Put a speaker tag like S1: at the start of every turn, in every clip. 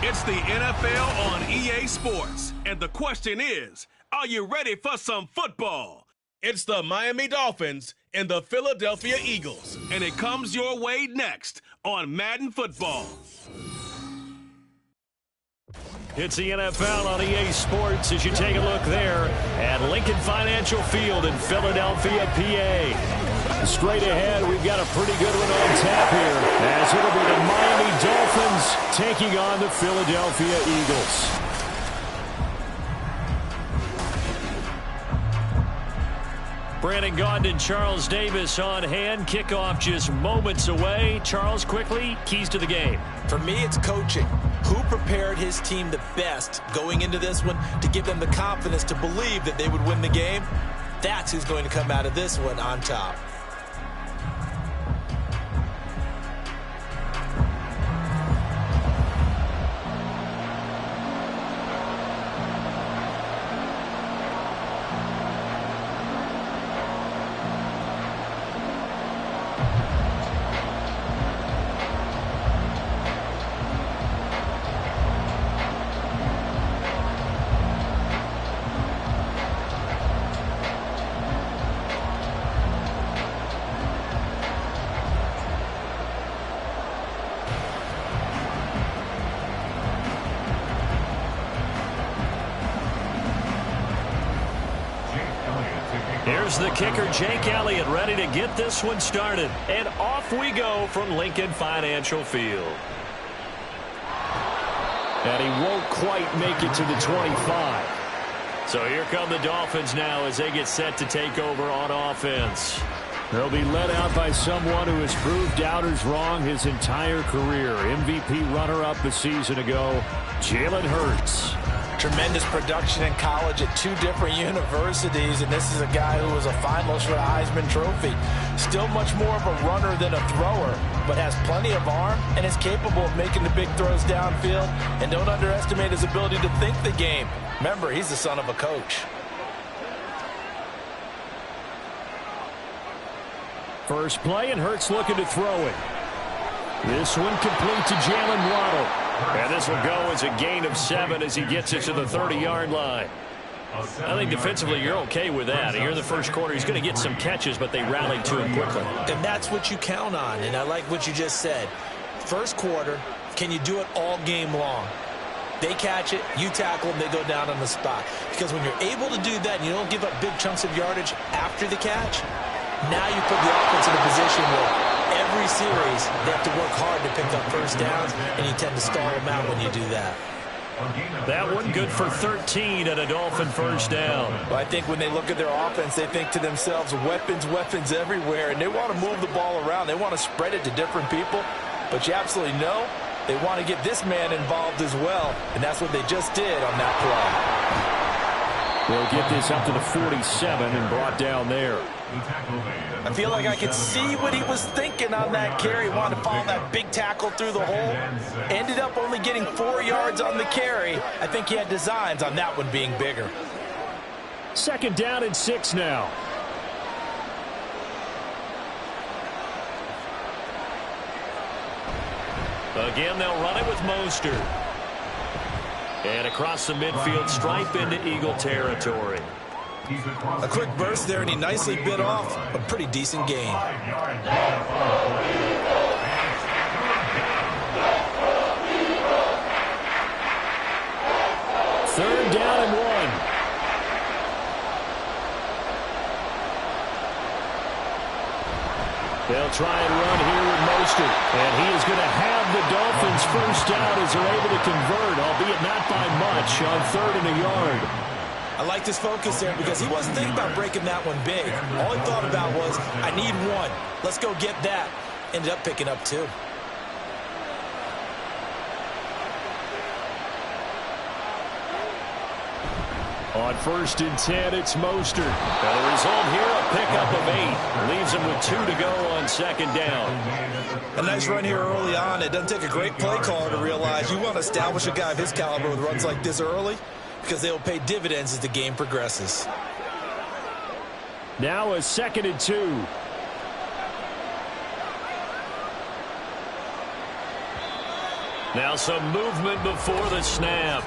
S1: It's the NFL on EA Sports, and the question is, are you ready for some football? It's the Miami Dolphins and the Philadelphia Eagles, and it comes your way next on Madden Football.
S2: It's the NFL on EA Sports as you take a look there at Lincoln Financial Field in Philadelphia, PA. Straight ahead, we've got a pretty good one on tap here, as it'll be the Miami Dolphins taking on the Philadelphia Eagles. Brandon Gaudin and Charles Davis on hand. Kickoff just moments away. Charles, quickly, keys to the game.
S3: For me, it's coaching. Who prepared his team the best going into this one to give them the confidence to believe that they would win the game? That's who's going to come out of this one on top.
S2: Here's the kicker, Jake Elliott, ready to get this one started. And off we go from Lincoln Financial Field. And he won't quite make it to the 25. So here come the Dolphins now as they get set to take over on offense. They'll be led out by someone who has proved doubters wrong his entire career. MVP runner-up a season ago, Jalen Hurts.
S3: Tremendous production in college at two different universities, and this is a guy who was a finalist for the Heisman Trophy. Still much more of a runner than a thrower, but has plenty of arm and is capable of making the big throws downfield. And don't underestimate his ability to think the game. Remember, he's the son of a coach.
S2: First play, and Hurts looking to throw it. This one complete to Jalen Waddle. And this will go as a gain of 7 as he gets it to the 30-yard line. I think defensively you're okay with that. Here in the first quarter, he's going to get some catches, but they rallied to him quickly.
S3: And that's what you count on, and I like what you just said. First quarter, can you do it all game long? They catch it, you tackle them, they go down on the spot. Because when you're able to do that and you don't give up big chunks of yardage after the catch, now you put the offense in a position where every series, they have to work hard to pick up first downs, and you tend to stall them out when you do that.
S2: That one good for 13 and a Dolphin first down.
S3: Well, I think when they look at their offense, they think to themselves, weapons, weapons everywhere, and they want to move the ball around. They want to spread it to different people, but you absolutely know they want to get this man involved as well, and that's what they just did on that play.
S2: They'll get this up to the 47 and brought down there.
S3: I feel like I could see what he was thinking on that carry. He wanted to follow that big tackle through the hole. Ended up only getting 4 yards on the carry. I think he had designs on that one being bigger.
S2: Second down and 6 now. Again, they'll run it with Mostert. And across the midfield stripe into Eagle territory.
S3: A quick burst there, and he nicely bit off a pretty decent gain.
S2: Third down and 1. They'll try and run here with Mostert. And he is going to have the Dolphins first down as they're able to convert, albeit not by much, on 3rd and a yard.
S3: I like his focus there because he wasn't thinking about breaking that one big. All he thought about was, I need 1. Let's go get that. Ended up picking up 2.
S2: On 1st and 10, it's Mostert. And the result here, a pickup of 8. Leaves him with 2 to go on 2nd down.
S3: A nice run here early on. It doesn't take a great play caller to realize you want to establish a guy of his caliber with runs like this early, because they will pay dividends as the game progresses.
S2: Now a 2nd and 2. Now some movement before the snap.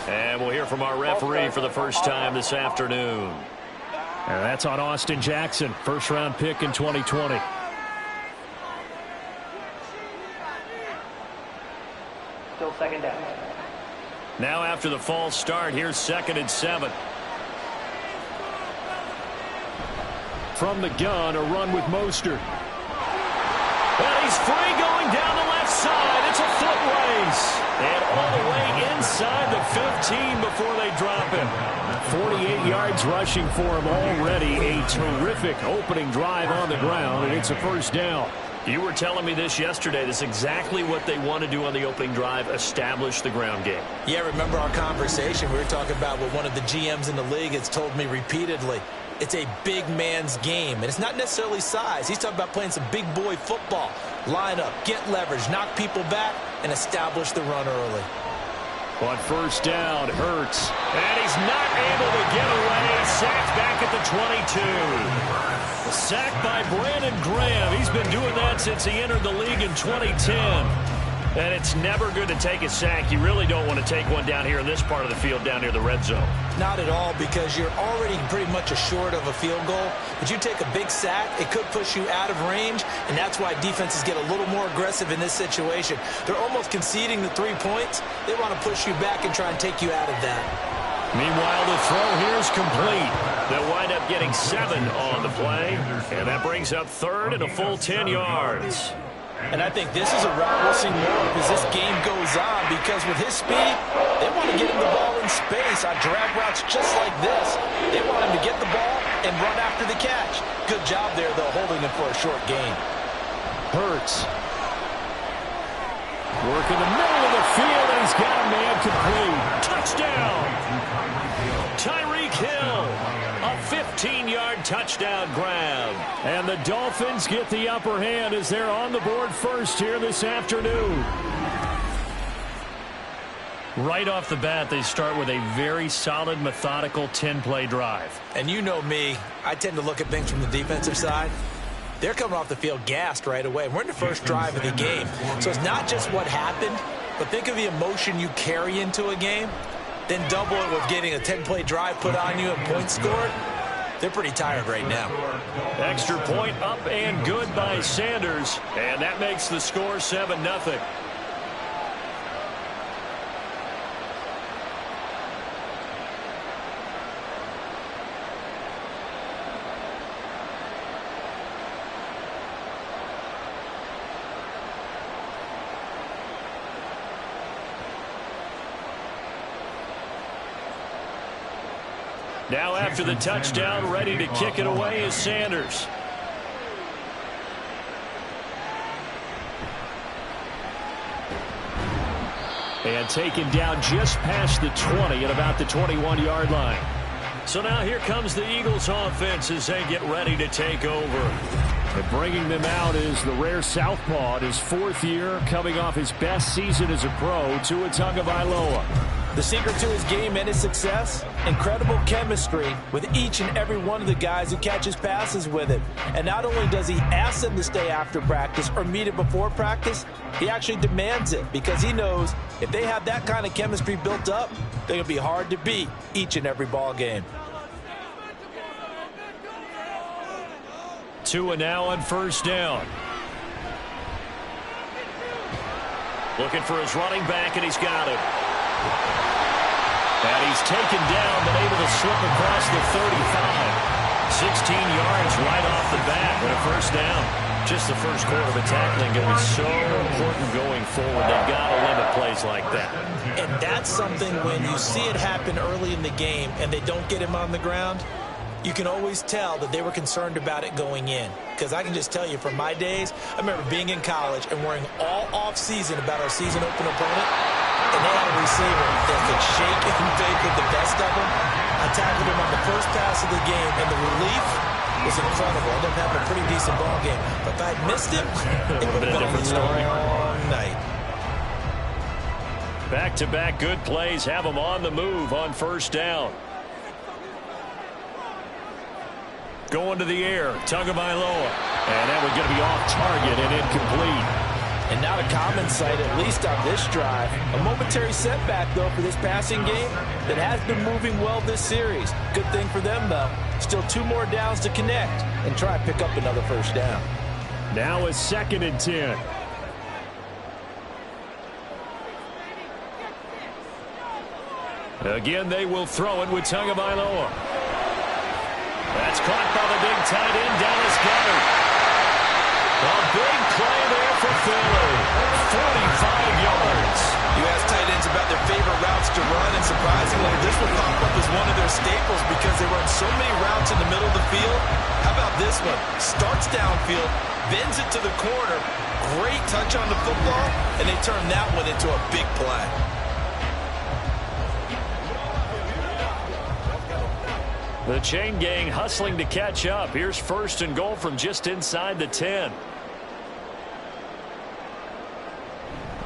S2: And we'll hear from our referee for the first time this afternoon.
S4: And that's on Austin Jackson, first-round pick in 2020.
S5: Still second down.
S2: Now after the false start, here's 2nd and 7.
S4: From the gun, a run with Mostert.
S2: And he's free going down the left side. It's a foot race. And all the way inside the 15 before they drop him.
S4: 48 yards rushing for him already. A terrific opening drive on the ground, and it's a first down.
S2: You were telling me this yesterday. This is exactly what they want to do on the opening drive, establish the ground game.
S3: Yeah, remember our conversation? We were talking about what one of the GMs in the league has told me repeatedly. It's a big man's game, and it's not necessarily size. He's talking about playing some big boy football. Line up, get leverage, knock people back, and establish the run early.
S4: On first down, Hurts.
S2: And he's not able to get away. Sacked back at the 22. Sacked by Brandon Graham. He's been doing that since he entered the league in 2010. And it's never good to take a sack. You really don't want to take one down here in this part of the field, down near the red zone.
S3: Not at all, because you're already pretty much assured of a field goal. But you take a big sack, it could push you out of range, and that's why defenses get a little more aggressive in this situation. They're almost conceding the 3 points. They want to push you back and try and take you out of that.
S2: Meanwhile, the throw here is complete. They'll wind up getting 7 on the play, and that brings up 3rd and a full 10 yards.
S3: And I think this is a route we'll see more of as this game goes on, because with his speed, they want to get him the ball in space on drag routes just like this. They want him to get the ball and run after the catch. Good job there, though, holding him for a short gain.
S4: Hurts. Work in the middle of the field, and he's got a man complete.
S2: Touchdown! Tyreek Hill. A 15-yard touchdown grab.
S4: And the Dolphins get the upper hand as they're on the board first here this afternoon.
S2: Right off the bat, they start with a very solid, methodical 10-play drive.
S3: And you know me, I tend to look at things from the defensive side. They're coming off the field gassed right away. We're in the first drive of the game. So it's not just what happened, but think of the emotion you carry into a game. Then double it with getting a 10-play drive put on you and points scored. They're pretty tired right now.
S2: Extra point up and good by Sanders. And that makes the score 7-0. Now after the touchdown, ready to kick it away is Sanders.
S4: And taken down just past the 20 at about the 21-yard line.
S2: So now here comes the Eagles offense as they get ready to take over.
S4: And bringing them out is the rare southpaw in his 4th year, coming off his best season as a pro, Tua Tagovailoa.
S3: The secret to his game and his success, incredible chemistry with each and every one of the guys who catches passes with it. And not only does he ask them to stay after practice or meet it before practice, he actually demands it, because he knows if they have that kind of chemistry built up, they're going to be hard to beat each and every ball game.
S2: Tua now on first down. Looking for his running back, and he's got it. And he's taken down, but able to slip across the 35. 16 yards right off the bat, and a first down. Just the first quarter of the tackling going to be so important going forward. They've got to limit plays like that.
S3: And that's something when you see it happen early in the game and they don't get him on the ground, you can always tell that they were concerned about it going in. Because I can just tell you from my days, I remember being in college and worrying all off-season about our season opener opponent. And they had a receiver that could shake and bake with the best of them. I tackled him on the first pass of the game, and the relief was incredible. I ended up having a pretty decent ball game. But if I had missed him, it would have been a different story all night.
S2: Back-to-back good plays have them on the move on first down. Going to the air, Tagovailoa. And that was going to be off target and incomplete.
S3: And not a common sight, at least on this drive. A momentary setback, though, for this passing game that has been moving well this series. Good thing for them, though. Still 2 more downs to connect and try and pick up another first down.
S4: Now a 2nd and 10. Again, they will throw it with Tagovailoa. That's caught by the big tight end, Dallas Goedert. A big play there for Philly. 45 yards.
S3: You ask tight ends about their favorite routes to run, and surprisingly, this will pop up as one of their staples because they run so many routes in the middle of the field. How about this one? Starts downfield, bends it to the corner. Great touch on the football, and they turn that one into a big play.
S2: The chain gang hustling to catch up. Here's 1st and goal from just inside the 10.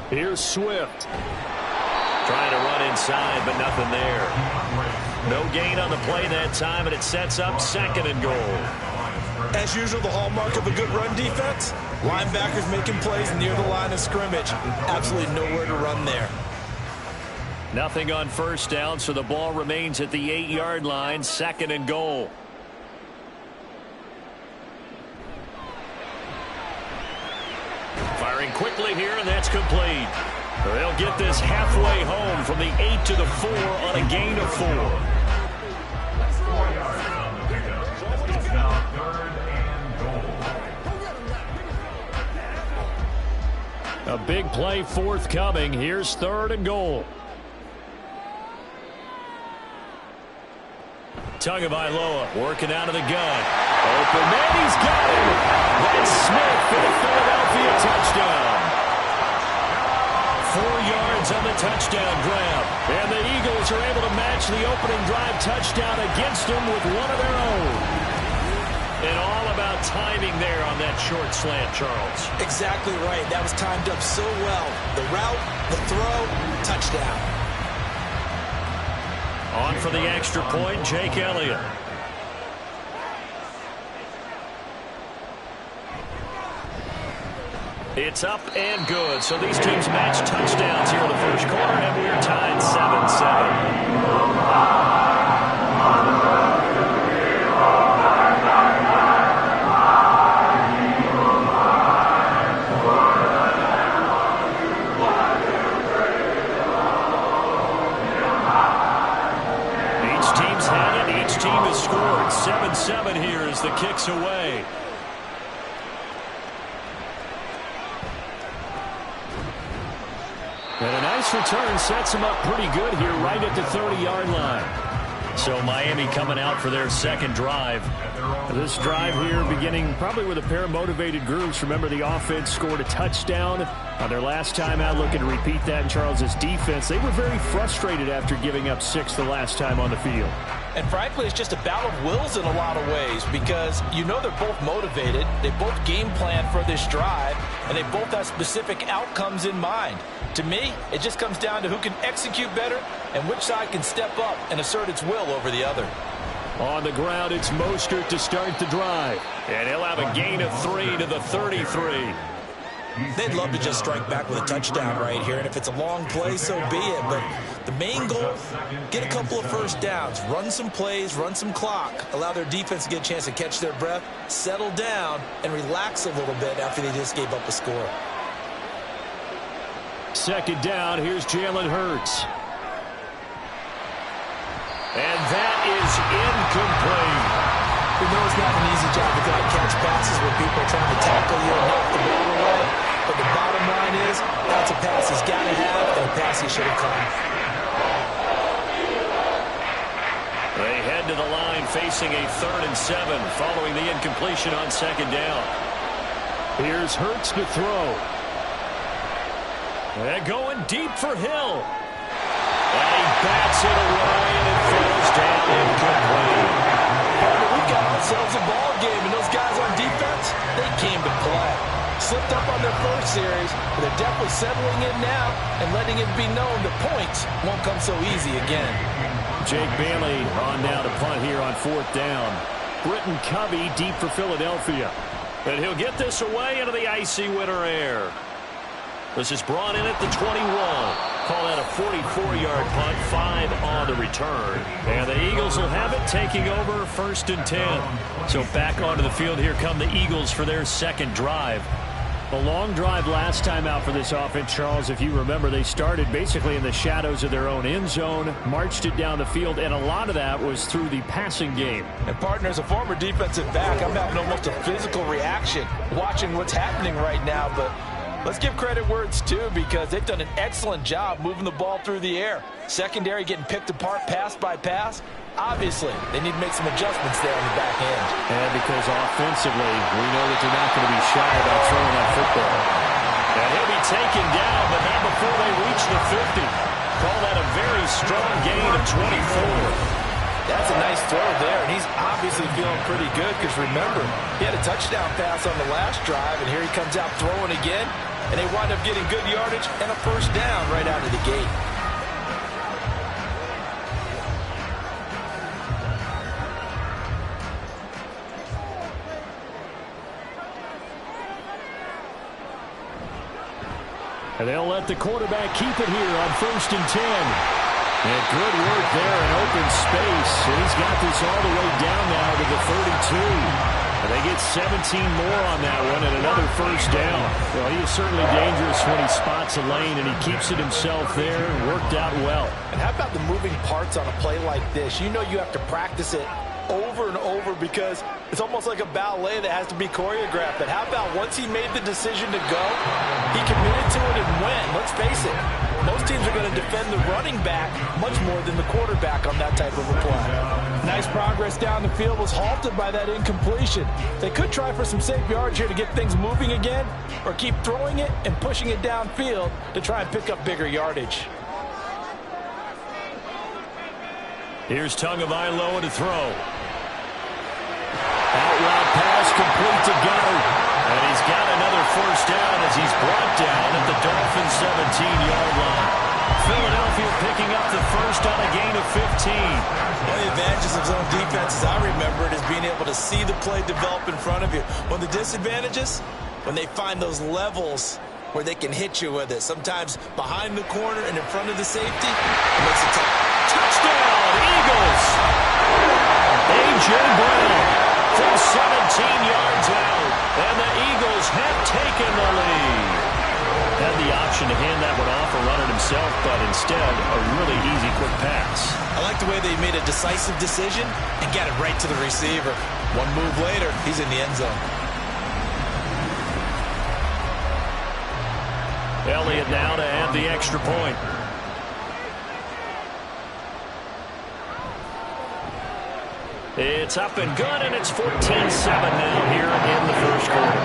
S4: Here's Swift.
S2: Trying to run inside, but nothing there. No gain on the play that time, and it sets up 2nd and goal.
S3: As usual, the hallmark of a good run defense, linebackers making plays near the line of scrimmage. Absolutely nowhere to run there.
S2: Nothing on 1st down, so the ball remains at the 8-yard line, 2nd and goal. Firing quickly here, and that's complete. They'll get this halfway home from the 8 to the 4 on a gain of 4.
S4: A big play forthcoming. Here's 3rd and goal.
S2: Tagovailoa working out of the gun. Open man, he's got him. That's Smith for the Philadelphia touchdown. 4 yards on the touchdown grab. And the Eagles are able to match the opening drive touchdown against them with one of their own. And all about timing there on that short slant, Charles.
S3: Exactly right. That was timed up so well. The route, the throw, touchdown.
S2: On for the extra point, Jake Elliott. It's up and good. So these teams match touchdowns here in the first quarter, and we're tied 7-7. Team has scored 7-7 here as the kick's away.
S4: And a nice return sets him up pretty good here right at the 30-yard line.
S2: So Miami coming out for their 2nd drive.
S4: This drive here beginning probably with a pair of motivated groups. Remember, the offense scored a touchdown on their last time out, looking to repeat that in Charles's defense. They were very frustrated after giving up 6 the last time on the field.
S3: And frankly, it's just a battle of wills in a lot of ways because you know they're both motivated, they both game plan for this drive, and they both have specific outcomes in mind. To me, it just comes down to who can execute better and which side can step up and assert its will over the other.
S4: On the ground, it's Mostert to start the drive.
S2: And he'll have a gain of 3 to the 33.
S3: They'd love to just strike back with a touchdown right here, and if it's a long play, so be it. But the main goal, get a couple of first downs, run some plays, run some clock, allow their defense to get a chance to catch their breath, settle down, and relax a little bit after they just gave up a score.
S4: 2nd down, here's Jalen Hurts.
S2: And that is incomplete.
S3: We know it's not an easy job to try to catch passes when people are trying to tackle you and knock the ball away. But the bottom line is, that's a pass he's got to have, and a pass he should have caught.
S2: They head to the line facing a 3rd and 7 following the incompletion on 2nd down.
S4: Here's Hurts to throw.
S2: They're going deep for Hill. And he bats it away, and it falls down incomplete.
S3: We've got ourselves a ball game, and those guys on defense, they came to play. Slipped up on their first series, but they're definitely settling in now and letting it be known that points won't come so easy again.
S4: Jake Bailey on now to punt here on 4th down. Britton Covey deep for Philadelphia.
S2: And he'll get this away into the icy winter air. This is brought in at the 21. Call that a 44-yard punt, 5 on the return. And the Eagles will have it, taking over 1st and 10. So back onto the field, here come the Eagles for their second drive. A long drive last time out for this offense, Charles. If you remember, they started basically in the shadows of their own end zone, marched it down the field, and a lot of that was through the passing game.
S3: And partner, as a former defensive back, I'm having almost a physical reaction watching what's happening right now. But let's give credit where it's due, because they've done an excellent job moving the ball through the air. Secondary getting picked apart pass by pass. Obviously, they need to make some adjustments there on the back end.
S2: And because offensively, we know that they're not going to be shy about throwing that football. And he'll be taken down, but not before they reach the 50. Call that a very strong gain of 24.
S3: That's a nice throw there, and he's obviously feeling pretty good, because remember, he had a touchdown pass on the last drive, and here he comes out throwing again, and they wind up getting good yardage and a first down right out of the gate.
S2: And they'll let the quarterback keep it here on 1st and 10. And good work there in open space. And he's got this all the way down now to the 32. And they get 17 more on that one and another first down. Well, he is certainly dangerous when he spots a lane, and he keeps it himself there. Worked out well.
S3: And how about the moving parts on a play like this? You know you have to practice it over and over, because it's almost like a ballet that has to be choreographed. But how about once he made the decision to go, he committed to it and went. Let's face it, most teams are going to defend the running back much more than the quarterback on that type of a play. Nice progress down the field, was halted by that incompletion. They could try for some safe yards here to get things moving again, or keep throwing it and pushing it downfield to try and pick up bigger yardage.
S2: Here's Tagovailoa to throw. Out route pass complete to Goddard. And he's got another first down as he's brought down at the Dolphins' 17-yard line. Philadelphia picking up the first on a gain of 15.
S3: One of the advantages of zone defense, as I remember it, is being able to see the play develop in front of you. One of the disadvantages, when they find those levels where they can hit you with it. Sometimes behind the corner and in front of the safety, it makes it tough.
S2: Touchdown, Eagles! A.J. Brown from 17 yards out, and the Eagles have taken the lead. Had the option to hand that one off or run it himself, but instead, a really easy, quick pass.
S3: I like the way they made a decisive decision and got it right to the receiver. One move later, he's in the end zone.
S2: Elliott now to add the extra point. It's up and good, and it's 14-7 now here in the first quarter.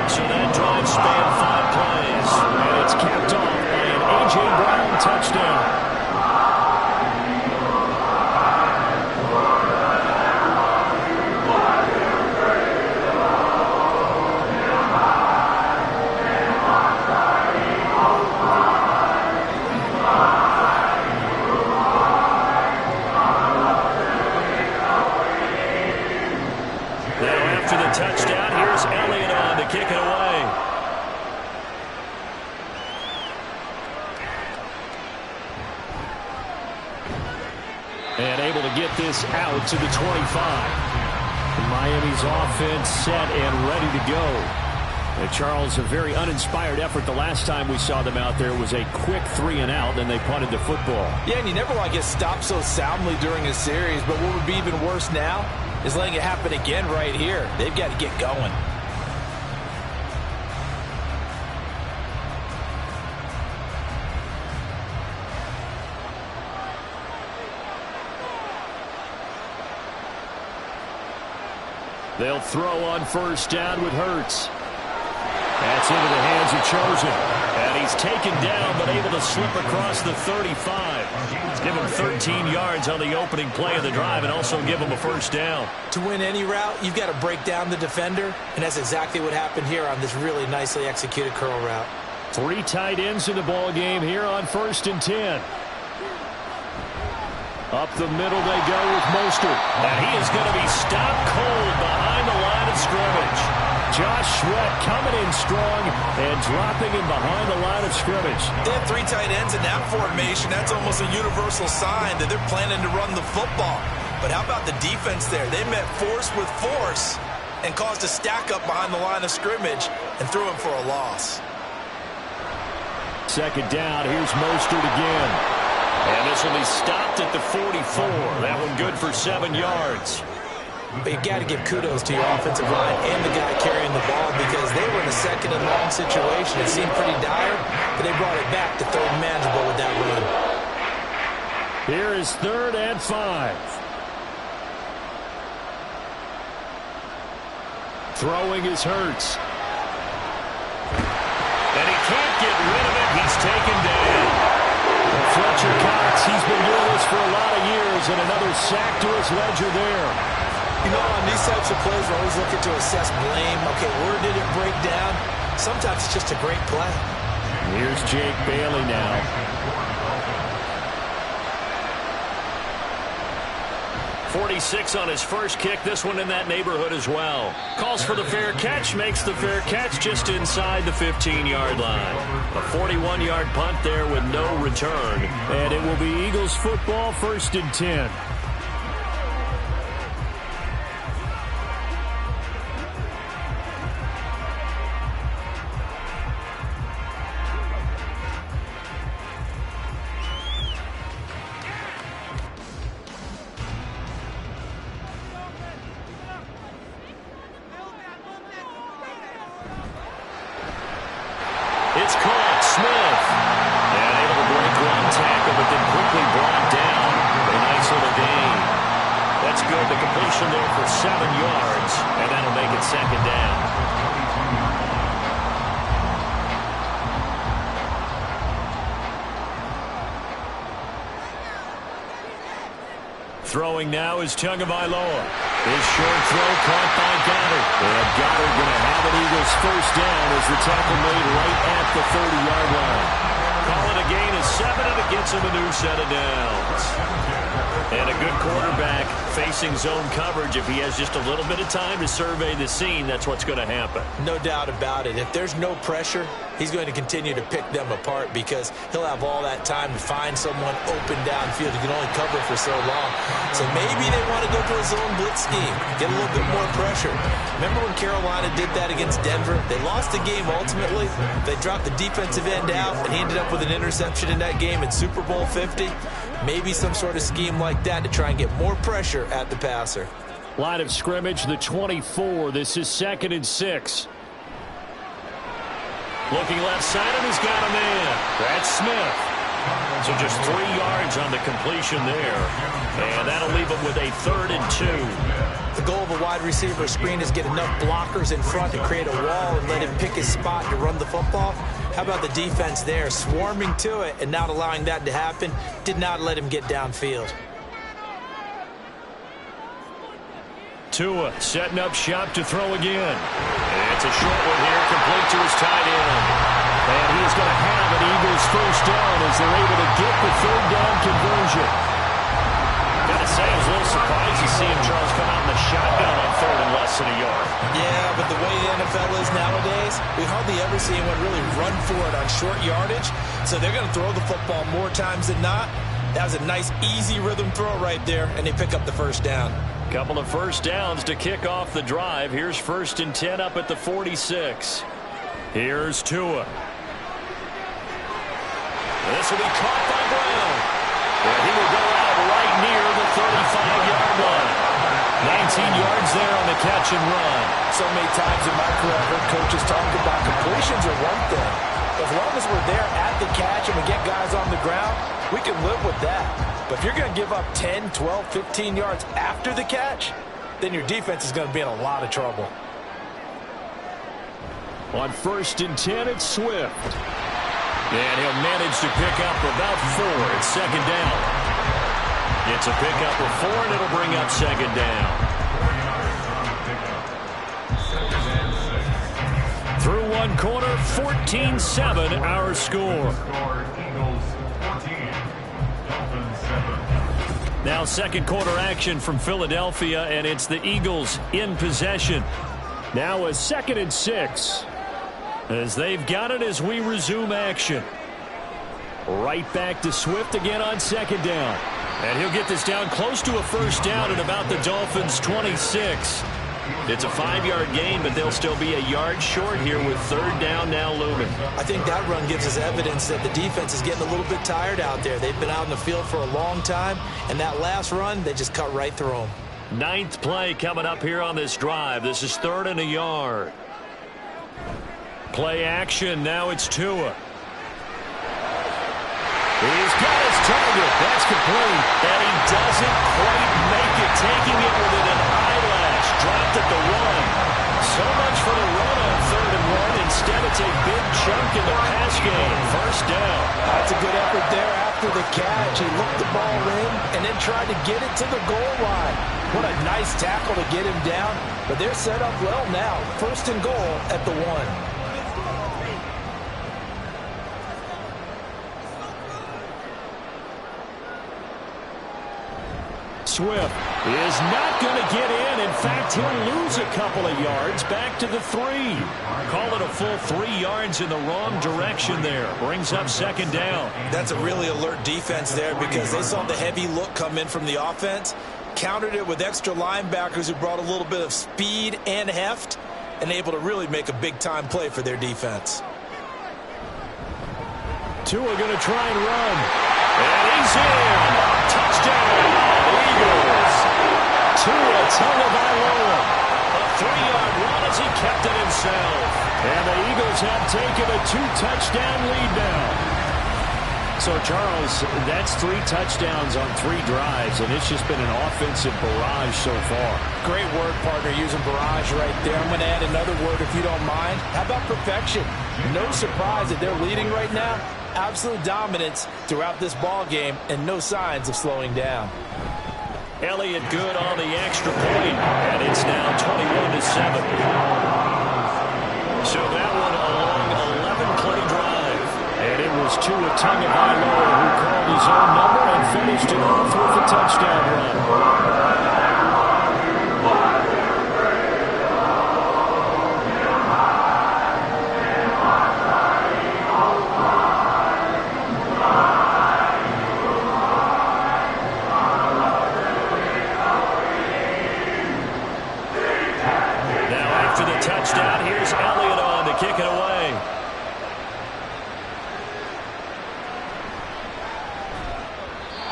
S2: So that drive spanned 5 plays, and it's capped off by an A.J. Brown touchdown. Touchdown. Here's Elliott on to kick it away. And able to get this out to the 25. Miami's offense set and ready to go. And Charles, a very uninspired effort. The last time we saw them out there was a quick 3-and-out, then they punted the football.
S3: Yeah, and you never want to get stopped so soundly during a series, but what would be even worse now is letting it happen again right here. They've got to get going.
S2: They'll throw on first down with Hurts. That's into the hands of Chosen. And he's taken down, but able to slip across the 35. Give him 13 yards on the opening play of the drive and also give him a first down.
S3: To win any route, you've got to break down the defender, and that's exactly what happened here on this really nicely executed curl route.
S2: 3 tight ends in the ball game here on 1st and 10. Up the middle they go with Mostert. And he is going to be stopped cold behind the line of scrimmage.
S4: Josh Sweat coming in strong and dropping him behind the line of scrimmage.
S3: They have 3 tight ends in that formation. That's almost a universal sign that they're planning to run the football. But how about the defense there? They met force with force and caused a stack up behind the line of scrimmage and threw him for a loss.
S2: Second down, here's Mostert again. And this will be stopped at the 44. That one good for 7 yards.
S3: But you got to give kudos to your offensive line and the guy carrying the ball because they were in a second and long situation. It seemed pretty dire, but they brought it back to third and manageable with that run.
S4: Here is 3rd and 5. Throwing is Hurts.
S2: And he can't get rid of it. He's taken down.
S4: Fletcher Cox, he's been doing this for a lot of years, and another sack to his ledger there.
S3: You know, on these types of plays, we're always looking to assess blame. Okay, where did it break down? Sometimes it's just a great play.
S4: Here's Jake Bailey now.
S2: .46 on his first kick. This one in that neighborhood as well. Calls for the fair catch, makes the fair catch just inside the 15-yard line. A 41-yard punt there with no return.
S4: And it will be Eagles football, 1st and 10.
S2: It's caught. Smith. And able to break one tackle, but then quickly brought down. A nice little gain. That's good. The completion there for 7 yards, and that'll make it 2nd down. Throwing now is Tagovailoa. His short throw caught by Goddard. And Goddard going to have an Eagles 1st down as the tackle made right at the 30-yard line. Call it a gain of 7, and it gets him a new set of downs. And a good quarterback facing zone coverage. If he has just a little bit of time to survey the scene, that's what's going to happen.
S3: No doubt about it. If there's no pressure, he's going to continue to pick them apart because he'll have all that time to find someone open downfield. He can only cover for so long. So maybe they want to go to a zone blitz scheme, get a little bit more pressure. Remember when Carolina did that against Denver? They lost the game ultimately. They dropped the defensive end out, and he ended up with an interception in that game in Super Bowl 50. Maybe some sort of scheme like that to try and get more pressure at the passer.
S4: Line of scrimmage, the 24. This is 2nd and 6.
S2: Looking left side, and he's got a man. That's Smith. So just 3 yards on the completion there. And that'll leave him with a 3rd and 2.
S3: The goal of a wide receiver screen is get enough blockers in front to create a wall and let him pick his spot to run the football. How about the defense there, swarming to it and not allowing that to happen? Did not let him get downfield.
S2: Tua setting up shop to throw again. And it's a short one here, complete to his tight end.
S4: And he's going to have an Eagles 1st down as they're able to get the 3rd down conversion.
S2: Gotta say, I was a little surprised to see him, Charles, come out in the shotgun on 3rd and less than a yard.
S3: Yeah, but the way the NFL is nowadays, we hardly ever see anyone really run for it on short yardage. So they're going to throw the football more times than not. That was a nice, easy rhythm throw right there, and they pick up the 1st down.
S2: Couple of 1st downs to kick off the drive. Here's 1st and 10 up at the 46. Here's Tua. This will be caught by Brown. And he will go out right near the 35-yard line. 19 yards there on the catch and run.
S3: So many times in my career, I've heard coaches talk about completions are one thing. As long as we're there at the catch and we get guys on the ground, we can live with that. But if you're going to give up 10, 12, 15 yards after the catch, then your defense is going to be in a lot of trouble.
S4: On 1st and 10, it's Swift.
S2: And he'll manage to pick up about 4 at 2nd down. It's a pickup of 4, and it'll bring up 2nd down.
S4: Through one quarter, 14-7 our score.
S2: Now 2nd quarter action from Philadelphia, and it's the Eagles in possession.
S4: Now a 2nd and 6.
S2: As they've got it as we resume action.
S4: Right back to Swift again on 2nd down.
S2: And he'll get this down close to a first down at about the Dolphins' 26. It's a 5-yard gain, but they'll still be a yard short here with 3rd down now looming.
S3: I think that run gives us evidence that the defense is getting a little bit tired out there. They've been out in the field for a long time, and that last run, they just cut right through them.
S2: 9th play coming up here on this drive. This is 3rd and a yard. Play action. Now it's Tua.
S4: He's got his target. That's complete.
S2: And he doesn't quite make it, taking it within an eyelash. Dropped at the 1. So much for the run on 3rd and 1. Instead, it's a big chunk in the pass game. First down.
S3: That's a good effort there after the catch. He looked the ball in and then tried to get it to the goal line. What a nice tackle to get him down. But they're set up well now. 1st and goal at the 1.
S4: Swift is not going to get in. In fact, he'll lose a couple of yards back to the 3.
S2: Call it a full 3 yards in the wrong direction there. Brings up 2nd down.
S3: That's a really alert defense there because they saw the heavy look come in from the offense, countered it with extra linebackers who brought a little bit of speed and heft, and able to really make a big-time play for their defense.
S4: Tua going to try and run.
S2: And he's in. Touchdown. Eagles.
S4: Tua Tagovailoa.
S2: A 3-yard run as he kept it himself.
S4: And the Eagles have taken a 2-touchdown lead now. So, Charles, that's 3 touchdowns on 3 drives, and it's just been an offensive barrage so far.
S3: Great word, partner, using barrage right there. I'm going to add another word if you don't mind. How about perfection? No surprise that they're leading right now. Absolute dominance throughout this ball game and no signs of slowing down.
S2: Elliott good on the extra point, and it's now 21-7. So that one a long 11-play drive.
S4: And it was Tua Tagovailoa who called his own number and finished it off with a touchdown run.
S2: Touchdown. Here's Elliott on to kick it away.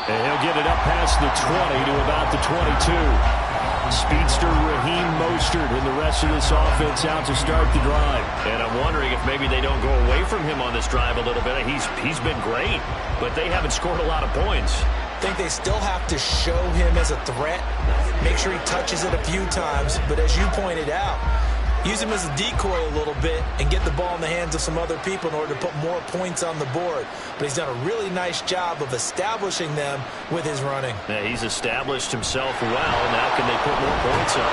S4: And he'll get it up past the 20 to about the 22. Speedster Raheem Mostert and the rest of this offense out to start the drive.
S2: And I'm wondering if maybe they don't go away from him on this drive a little bit. He's been great, but they haven't scored a lot of points.
S3: I think they still have to show him as a threat, make sure he touches it a few times, but as you pointed out, use him as a decoy a little bit and get the ball in the hands of some other people in order to put more points on the board. But he's done a really nice job of establishing them with his running.
S2: Yeah, he's established himself well. Now can they put more points up?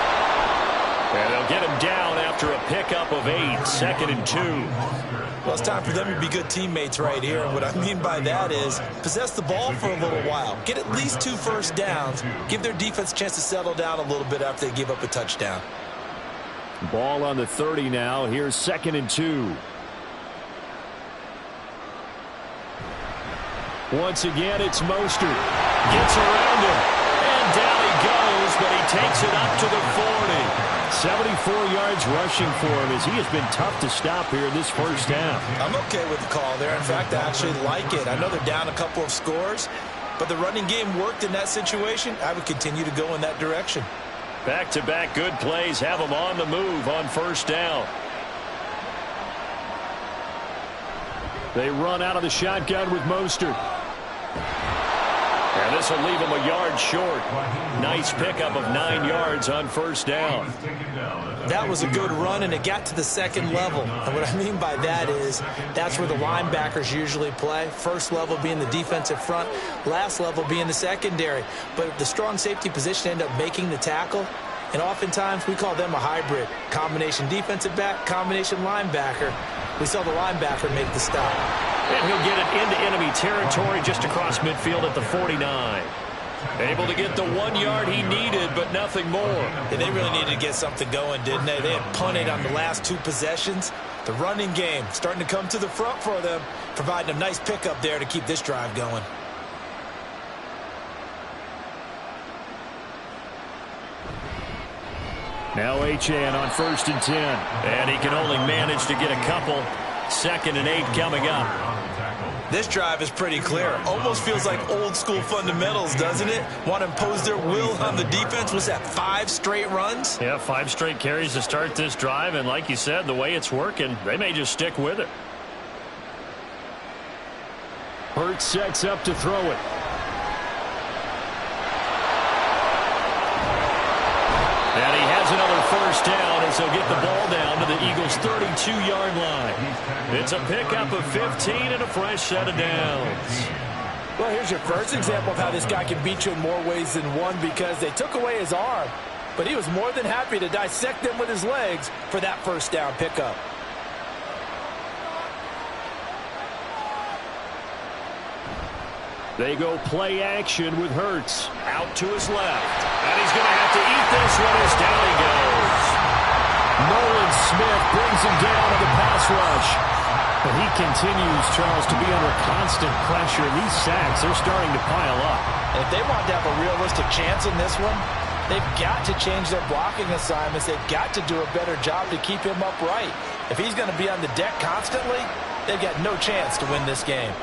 S2: And they'll get him down after a pickup of 8, 2nd and 2.
S3: Well, it's time for them to be good teammates right here. And what I mean by that is possess the ball for a little while. Get at least 2 first downs. Give their defense a chance to settle down a little bit after they give up a touchdown.
S4: Ball on the 30 now. Here's 2nd and 2. Once again, it's Mostert.
S2: Gets around him. And down he goes, but he takes it up to the 40.
S4: 74 yards rushing for him as he has been tough to stop here in this first half.
S3: I'm okay with the call there. In fact, I actually like it. I know they're down a couple of scores, but the running game worked in that situation. I would continue to go in that direction.
S2: Back-to-back good plays have them on the move on first down.
S4: They run out of the shotgun with Mostert.
S2: And this will leave them a yard short. Nice pickup of 9 yards on first down.
S3: That was a good run, and it got to the second level. And what I mean by that is that's where the linebackers usually play. First level being the defensive front, last level being the secondary. But the strong safety position ended up making the tackle. And oftentimes we call them a hybrid. Combination defensive back, combination linebacker. We saw the linebacker make the stop.
S2: And he'll get it into enemy territory just across midfield at the 49. Able to get the 1 yard he needed, but nothing more.
S3: And they really needed to get something going, didn't they? They had punted on the last 2 possessions. The running game starting to come to the front for them, providing a nice pickup there to keep this drive going.
S2: Now Achane on 1st and 10. And he can only manage to get a couple. 2nd and 8 coming up.
S3: This drive is pretty clear. Almost feels like old school fundamentals, doesn't it? Want to impose their will on the defense. Was that 5 straight runs?
S2: Yeah, 5 straight carries to start this drive. And like you said, the way it's working, they may just stick with it.
S4: Hurts sets up to throw it.
S2: And he has another 1st down as he'll get the ball down to the Eagles' 32-yard line. It's a pickup of 15 and a fresh set of downs.
S3: Well, here's your first example of how this guy can beat you in more ways than one, because they took away his arm, but he was more than happy to dissect them with his legs for that 1st down pickup.
S4: They go play action with Hurts.
S2: Out to his left. And he's going to have to eat this one as down he goes.
S4: Nolan Smith brings him down to the pass rush. But he continues, Charles, to be under constant pressure. These sacks, they're starting to pile up.
S3: And if they want to have a realistic chance in this one, they've got to change their blocking assignments. They've got to do a better job to keep him upright. If he's going to be on the deck constantly, they've got no chance to win this game.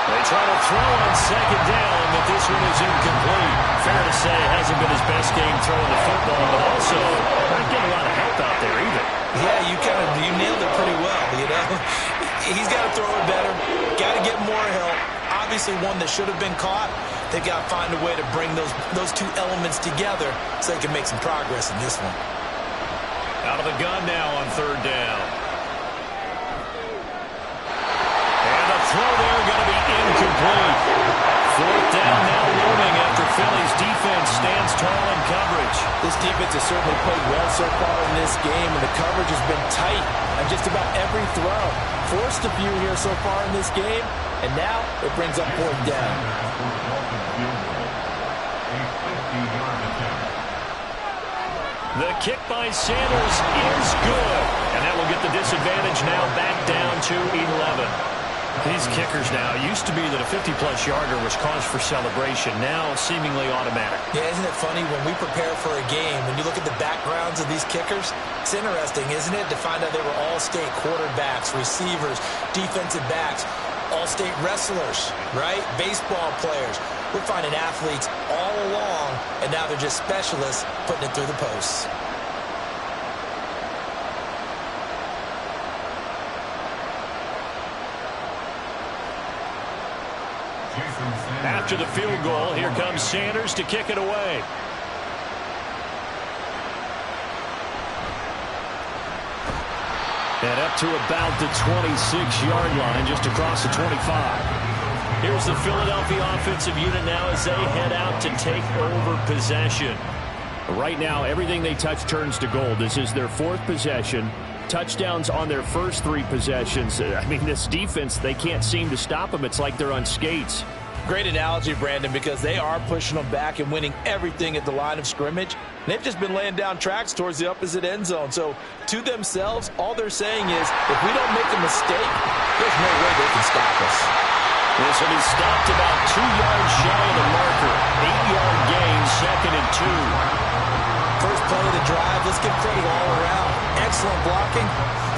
S2: They try to throw on 2nd down, but this one is incomplete. Fair to say, hasn't been his best game throwing the football, but also not getting a lot of help out there either.
S3: Yeah, you nailed it pretty well, you know. He's got to throw it better, got to get more help. Obviously one that should have been caught. They've got to find a way to bring those 2 elements together so they can make some progress in this one.
S2: Out of the gun now on 3rd down. Throw there going to be incomplete. 4th down now looming after Philly's defense stands tall in coverage.
S3: This defense has certainly played well so far in this game, and the coverage has been tight on just about every throw. Forced a few here so far in this game, and now it brings up 4th down.
S2: The kick by Sanders is good, and that will get the disadvantage now back down to 11. These kickers now, used to be that a 50-plus yarder was cause for celebration, now seemingly automatic.
S3: Yeah, isn't it funny when we prepare for a game, when you look at the backgrounds of these kickers, it's interesting, isn't it, to find out they were all-state quarterbacks, receivers, defensive backs, all-state wrestlers, right? Baseball players. We're finding athletes all along, and now they're just specialists putting it through the posts.
S2: After the field goal, here comes Sanders to kick it away.
S4: And up to about the 26-yard line, just across the 25.
S2: Here's the Philadelphia offensive unit now as they head out to take over possession.
S4: Right now, everything they touch turns to gold. This is their 4th possession. Touchdowns on their first 3 possessions. I mean, this defense, they can't seem to stop them. It's like they're on skates.
S3: Great analogy, Brandon, because they are pushing them back and winning everything at the line of scrimmage. They've just been laying down tracks towards the opposite end zone. So, to themselves, all they're saying is, if we don't make a mistake, there's no way they can stop us.
S2: This will be stopped about 2 yards shy of the marker. 8-yard gain, 2nd and 2.
S3: First play of the drive, let's give credit all around. Excellent blocking,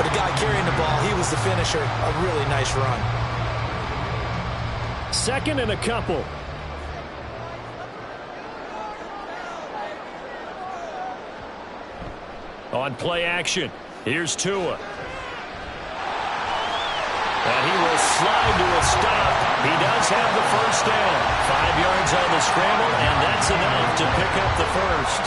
S3: but the guy carrying the ball, he was the finisher. A really nice run.
S4: 2nd and a couple.
S2: On play action, here's Tua. And he will slide to a stop. He does have the 1st down. 5 yards on the scramble, and that's enough to pick up the 1st.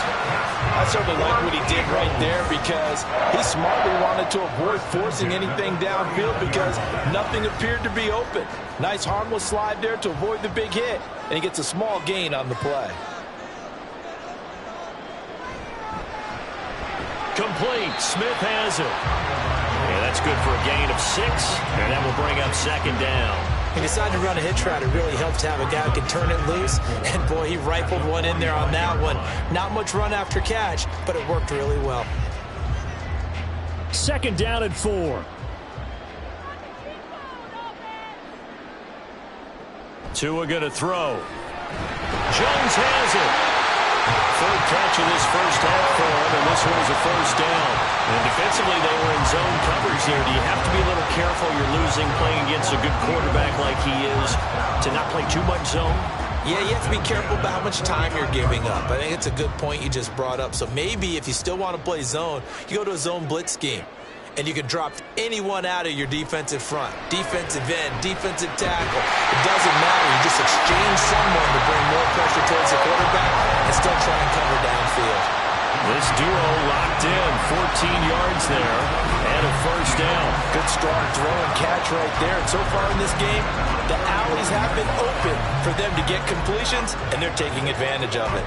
S3: I certainly like what he did right there because he smartly wanted to avoid forcing anything downfield because nothing appeared to be open. Nice harmless slide there to avoid the big hit, and he gets a small gain on the play.
S2: Complete. Smith has it. Yeah, that's good for a gain of 6, and that will bring up 2nd down.
S3: He decided to run a hitch route. It really helped to have a guy who could turn it loose. And, boy, he rifled one in there on that one. Not much run after catch, but it worked really well.
S4: 2nd down and 4.
S2: Tua going to throw. Jones has it. 3rd catch of this first half for him, and this one is a 1st down. And defensively, they were in zone coverage there. Do you have to be a little careful? You're losing playing against a good quarterback like he is to not play too much zone?
S3: Yeah, you have to be careful about how much time you're giving up. I think it's a good point you just brought up. So maybe if you still want to play zone, you go to a zone blitz scheme. And you can drop anyone out of your defensive front. Defensive end, defensive tackle. It doesn't matter. You just exchange someone to bring more pressure towards the quarterback and still try and cover downfield.
S2: This duo locked in. 14 yards there and a 1st down.
S3: Good strong throw and catch right there. And so far in this game, the alleys have been open for them to get completions, and they're taking advantage of it.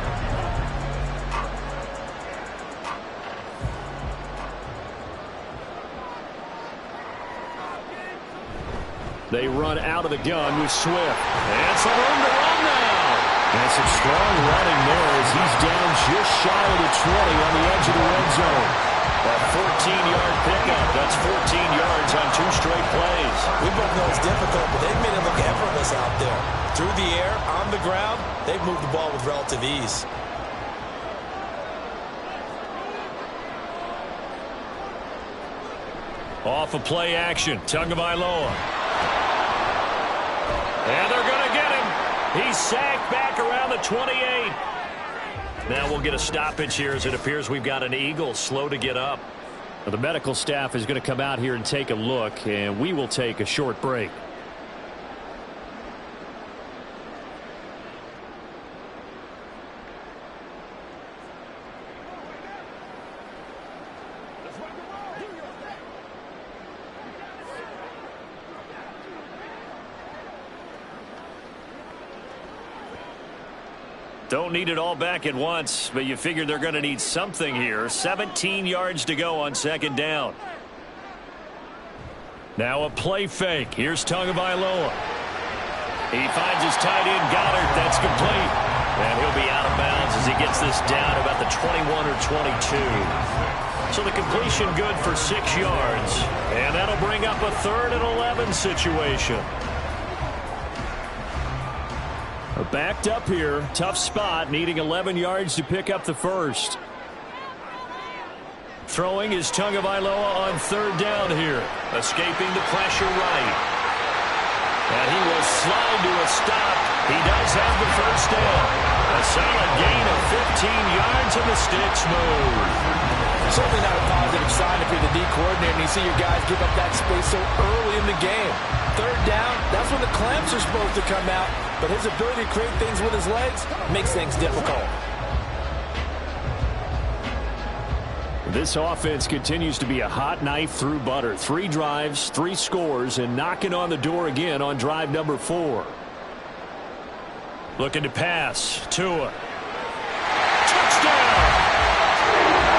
S4: They run out of the gun with Swift. And some room to run now. And some strong running there as he's down just shy of the 20 on the edge of the red zone.
S2: A 14-yard pickup. That's 14 yards on 2 straight plays.
S3: We both know it's difficult, but they've made it look effortless out there. Through the air, on the ground, they've moved the ball with relative ease.
S2: Off of play action. Tagovailoa. And they're going to get him. He's sacked back around the 28. Now we'll get a stoppage here as it appears we've got an Eagle slow to get up.
S4: The medical staff is going to come out here and take a look, and we will take a short break.
S2: Don't need it all back at once, but you figure they're going to need something here. 17 yards to go on 2nd down. Now a play fake. Here's Tagovailoa. He finds his tight end, Goddard. That's complete. And he'll be out of bounds as he gets this down about the 21 or 22. So the completion good for 6 yards. And that'll bring up a 3rd and 11 situation.
S4: Backed up here. Tough spot. Needing 11 yards to pick up the 1st.
S2: Throwing is Tagovailoa on 3rd down here. Escaping the pressure right. And he will slide to a stop. He does have the 1st down. A solid gain of 15 yards and the sticks move.
S3: Certainly not a positive sign if you're the D coordinator and you see your guys give up that space so early in the game. 3rd down, that's when the clamps are supposed to come out. But his ability to create things with his legs makes things difficult.
S4: This offense continues to be a hot knife through butter. 3 drives, 3 scores, and knocking on the door again on drive number 4.
S2: Looking to pass. Tua. Touchdown!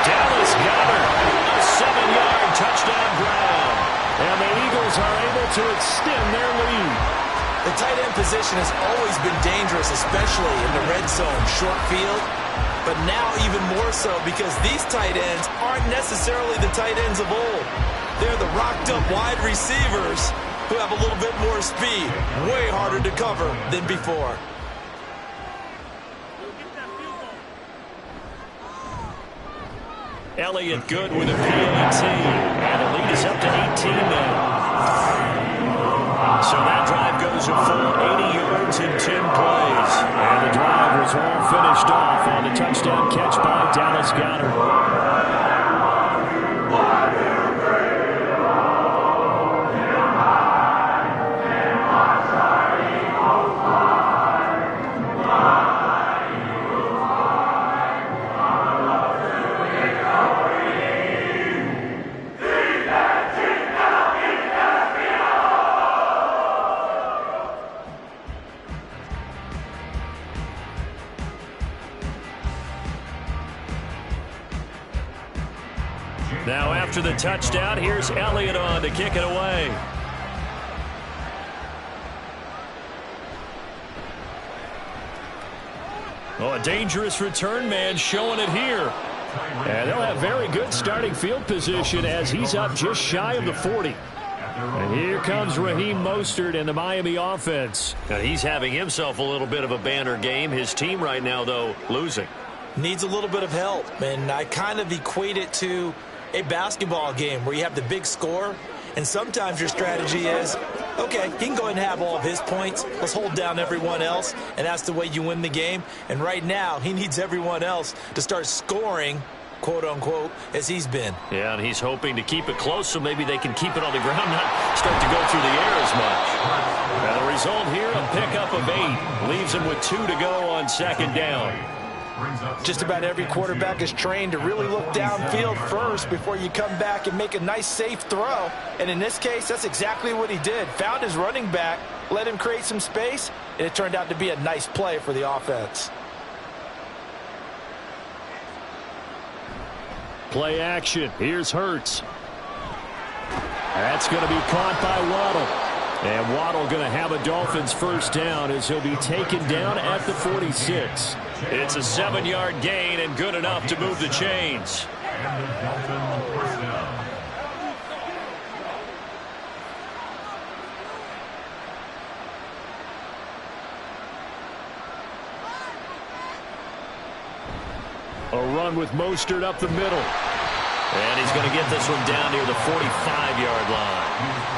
S2: Dallas Goddard. A 7-yard touchdown grab.
S4: And the Eagles are able to extend their lead.
S3: The tight end position has always been dangerous, especially in the red zone, short field. But now even more so because these tight ends aren't necessarily the tight ends of old. They're the rocked-up wide receivers who have a little bit more speed. Way harder to cover than before.
S2: Elliott good with a PAT. And the lead is up to 18 now. So that drive goes a full 80 yards in 10 plays.
S4: And the drive was all finished off on the touchdown catch by Dallas Goddard.
S2: Now after the touchdown, here's Elliott on to kick it away. Oh, a dangerous return man showing it here.
S4: And they'll have very good starting field position as he's up just shy of the 40. And here comes Raheem Mostert in the Miami offense.
S2: Now, he's having himself a little bit of a banner game. His team right now, though, losing.
S3: Needs a little bit of help, and I kind of equate it to a basketball game where you have the big score, and sometimes your strategy is, okay, he can go ahead and have all of his points. Let's hold down everyone else, and that's the way you win the game. And right now, he needs everyone else to start scoring, quote-unquote, as he's been.
S2: Yeah, and he's hoping to keep it close so maybe they can keep it on the ground, not start to go through the air as much. Now, the result here, a pickup of 8. Leaves him with 2 to go on second down.
S3: Just about every quarterback is trained to really look downfield first before you come back and make a nice, safe throw. And in this case, that's exactly what he did. Found his running back, let him create some space, and it turned out to be a nice play for the offense.
S4: Play action. Here's Hurts. That's going to be caught by Waddle. And Waddle going to have a Dolphins first down as he'll be taken down at the 46.
S2: It's a 7-yard gain and good enough to move the chains.
S4: A run with Mostert up the middle.
S2: And he's going to get this one down near the 45-yard line.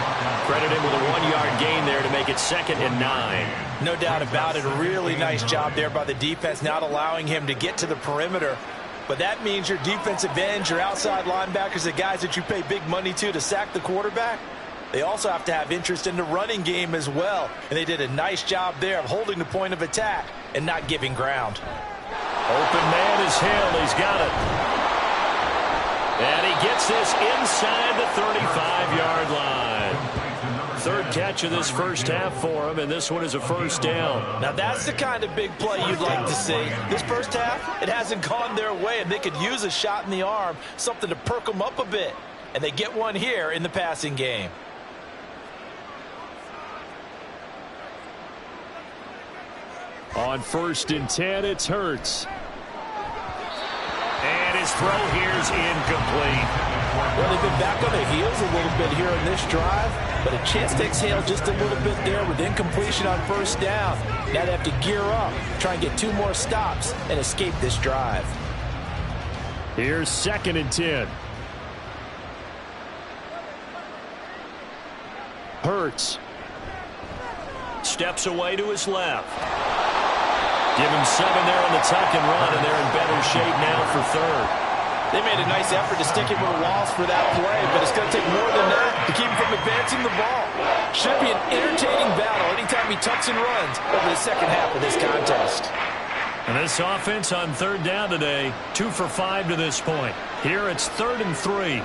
S2: Credit him with a 1-yard gain there to make it 2nd and 9.
S3: No doubt about it. A really nice job there by the defense, not allowing him to get to the perimeter. But that means your defensive ends, your outside linebackers, the guys that you pay big money to sack the quarterback, they also have to have interest in the running game as well. And they did a nice job there of holding the point of attack and not giving ground.
S2: Open man is Hill. He's got it. And he gets this inside the 35-yard line. 3rd catch of this first half for him, and this one is a first down.
S3: Now that's the kind of big play you'd like to see. This first half, it hasn't gone their way, and they could use a shot in the arm, something to perk them up a bit. And they get one here in the passing game.
S4: On 1st and 10, it's Hurts.
S2: And his throw here's incomplete.
S3: Well, they've been back on their heels a little bit here in this drive, but a chance to exhale just a little bit there with incompletion on first down. Now they have to gear up, try and get 2 more stops and escape this drive.
S4: Here's 2nd and 10. Hurts.
S2: Steps away to his left. Give him 7 there on the tuck and run, and they're in better shape now for 3rd.
S3: They made a nice effort to stick him with Walls for that play, but it's going to take more than that to keep him from advancing the ball. Should be an entertaining battle anytime he tucks and runs over the second half of this contest.
S2: And this offense on 3rd down today, 2 for 5 to this point. Here it's 3rd and 3.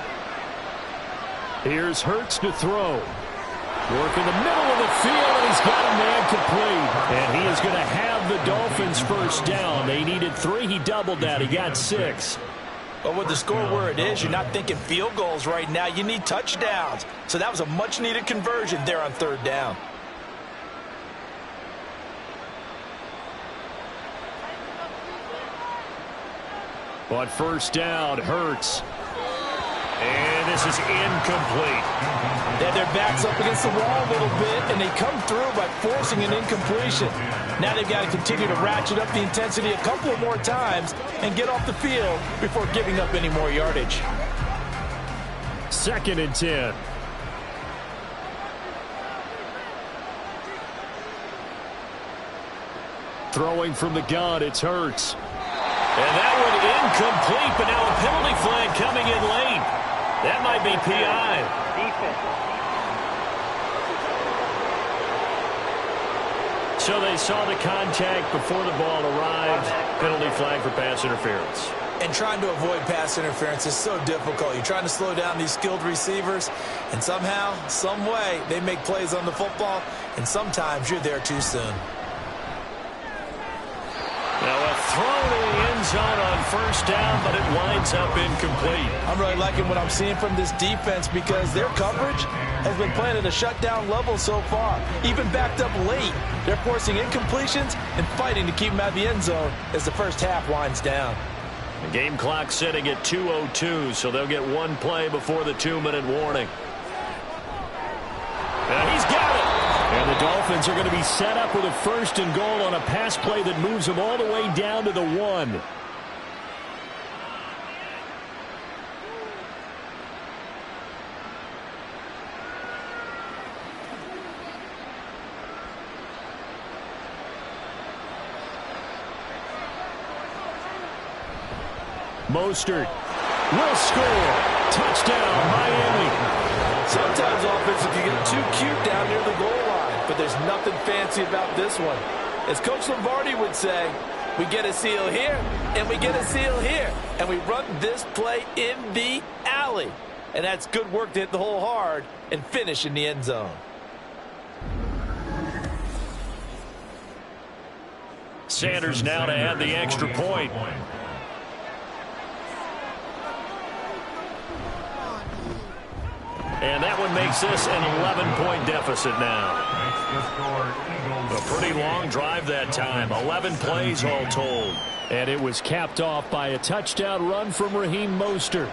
S4: Here's Hurts to throw. Work in the middle of the field, and he's got a man complete. And he is going to have the Dolphins first down. They needed 3. He doubled that. He got 6.
S3: But with the score where it is, you're not thinking field goals right now. You need touchdowns. So that was a much-needed conversion there on 3rd down.
S4: On first down, Hurts.
S2: And this is incomplete.
S3: They had their backs up against the wall a little bit, and they come through by forcing an incompletion. Now they've got to continue to ratchet up the intensity a couple of more times and get off the field before giving up any more yardage.
S4: 2nd and 10. Throwing from the gun, it's Hurts.
S2: And that one incomplete, but now a penalty flag coming in late. That might be PI. So they saw the contact before the ball arrived. Penalty flag for pass interference.
S3: And trying to avoid pass interference is so difficult. You're trying to slow down these skilled receivers, and somehow, some way, they make plays on the football, and sometimes you're there too soon.
S2: Now a throw to the end end zone on first down, but it winds up incomplete.
S3: I'm really liking what I'm seeing from this defense because their coverage has been playing at a shutdown level so far. Even backed up late, they're forcing incompletions and fighting to keep them out of the end zone as the first half winds down.
S2: The game clock sitting at 2:02, so they'll get one play before the 2-minute warning. And he's got it. And the Dolphins are going to be set up with a 1st and goal on a pass play that moves them all the way down to the 1. Mostert will score. Touchdown, Miami.
S3: Sometimes offense can get too cute down near the goal line, but there's nothing fancy about this one. As Coach Lombardi would say, we get a seal here, and we get a seal here, and we run this play in the alley. And that's good work to hit the hole hard and finish in the end zone.
S2: Sanders now to add the extra point. And that one makes this an 11-point deficit now. A pretty long drive that time. 11 plays all told.
S4: And it was capped off by a touchdown run from Raheem Mostert.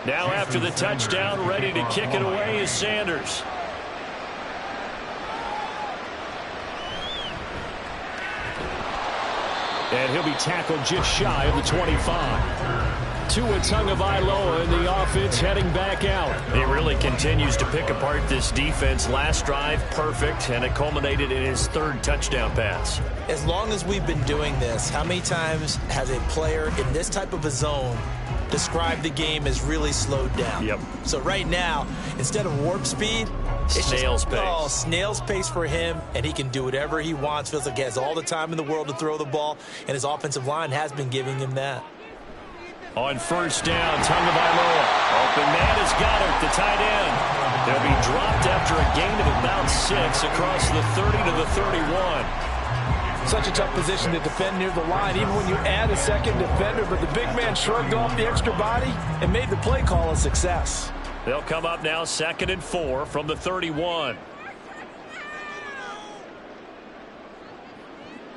S2: Now after the touchdown, ready to kick it away is Sanders.
S4: And he'll be tackled just shy of the 25. Tua Tagovailoa in the offense heading back out.
S2: He really continues to pick apart this defense. Last drive, perfect, and it culminated in his 3rd touchdown pass.
S3: As long as we've been doing this, how many times has a player in this type of a zone described the game as really slowed down?
S2: Yep.
S3: So right now, instead of warp speed, it's
S2: snail's pace.
S3: Oh, snail's pace for him, and he can do whatever he wants. Feels like he has all the time in the world to throw the ball, and his offensive line has been giving him that.
S2: On first down, Tagovailoa. Open man has got it, the tight end. They'll be dropped after a gain of about 6 across the 30 to the 31.
S3: Such a tough position to defend near the line, even when you add a second defender, but the big man shrugged off the extra body and made the play call a success.
S2: They'll come up now 2nd and 4 from the 31.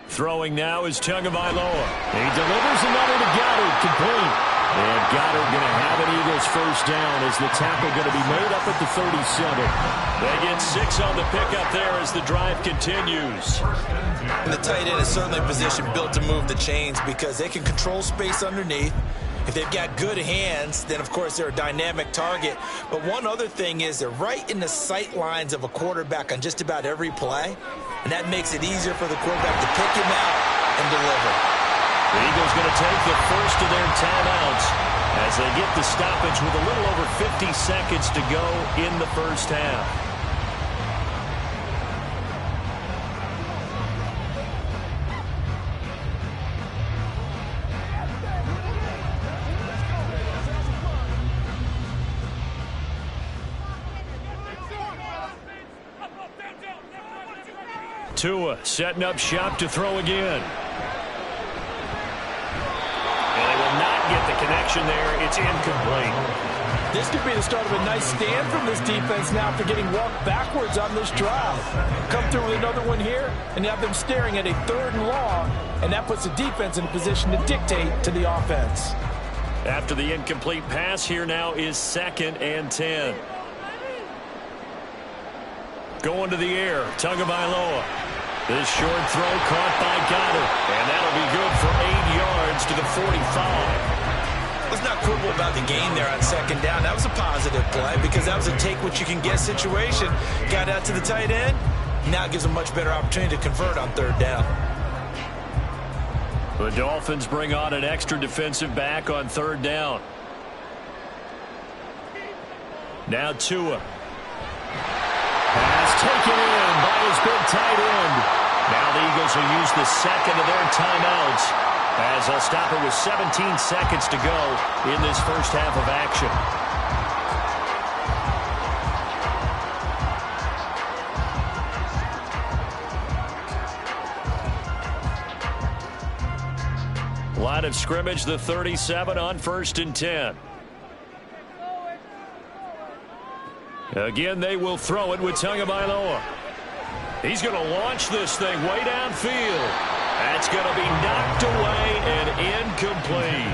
S2: Throwing now is Tagovailoa.
S4: He delivers another to Goddard, complete.
S2: And Goddard going to have an Eagles first down as the tackle going to be made up at the 37. They get 6 on the pickup there as the drive continues.
S3: And the tight end is certainly a position built to move the chains because they can control space underneath. If they've got good hands, then of course they're a dynamic target. But one other thing is they're right in the sight lines of a quarterback on just about every play. And that makes it easier for the quarterback to pick him out and deliver.
S2: The Eagles going to take the first of their timeouts as they get the stoppage with a little over 50 seconds to go in the first half. Tua setting up shop to throw again. And they will not get the connection there. It's incomplete.
S3: This could be the start of a nice stand from this defense now after getting walked backwards on this drive. Come through with another one here, and you have them staring at a 3rd and long, and that puts the defense in a position to dictate to the offense.
S2: After the incomplete pass, here now is 2nd and 10. Going to the air, Tagovailoa. This short throw caught by Goddard, and that'll be good for 8 yards to the 45.
S3: Let's not quibble about the gain there on 2nd down. That was a positive play because that was a take-what-you-can-get situation. Got out to the tight end. Now it gives them a much better opportunity to convert on 3rd down.
S2: The Dolphins bring on an extra defensive back on 3rd down. Now Tua. Pass taken in by his big tight end. Now the Eagles will use the second of their timeouts as they'll stop it with 17 seconds to go in this first half of action. Line of scrimmage, the 37 on 1st and 10. Again, they will throw it with Tagovailoa. He's going to launch this thing way downfield. That's going to be knocked away and incomplete.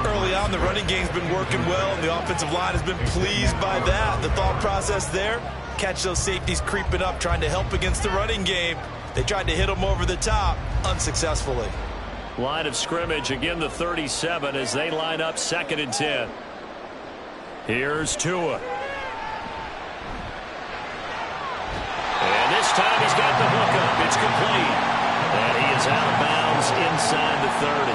S3: Early on, the running game's been working well, and the offensive line has been pleased by that. The thought process there, catch those safeties creeping up, trying to help against the running game. They tried to hit them over the top, unsuccessfully.
S2: Line of scrimmage, again the 37 as they line up 2nd and 10. Here's Tua. And this time he's got the hook up. It's complete. And he is out of bounds inside the 30.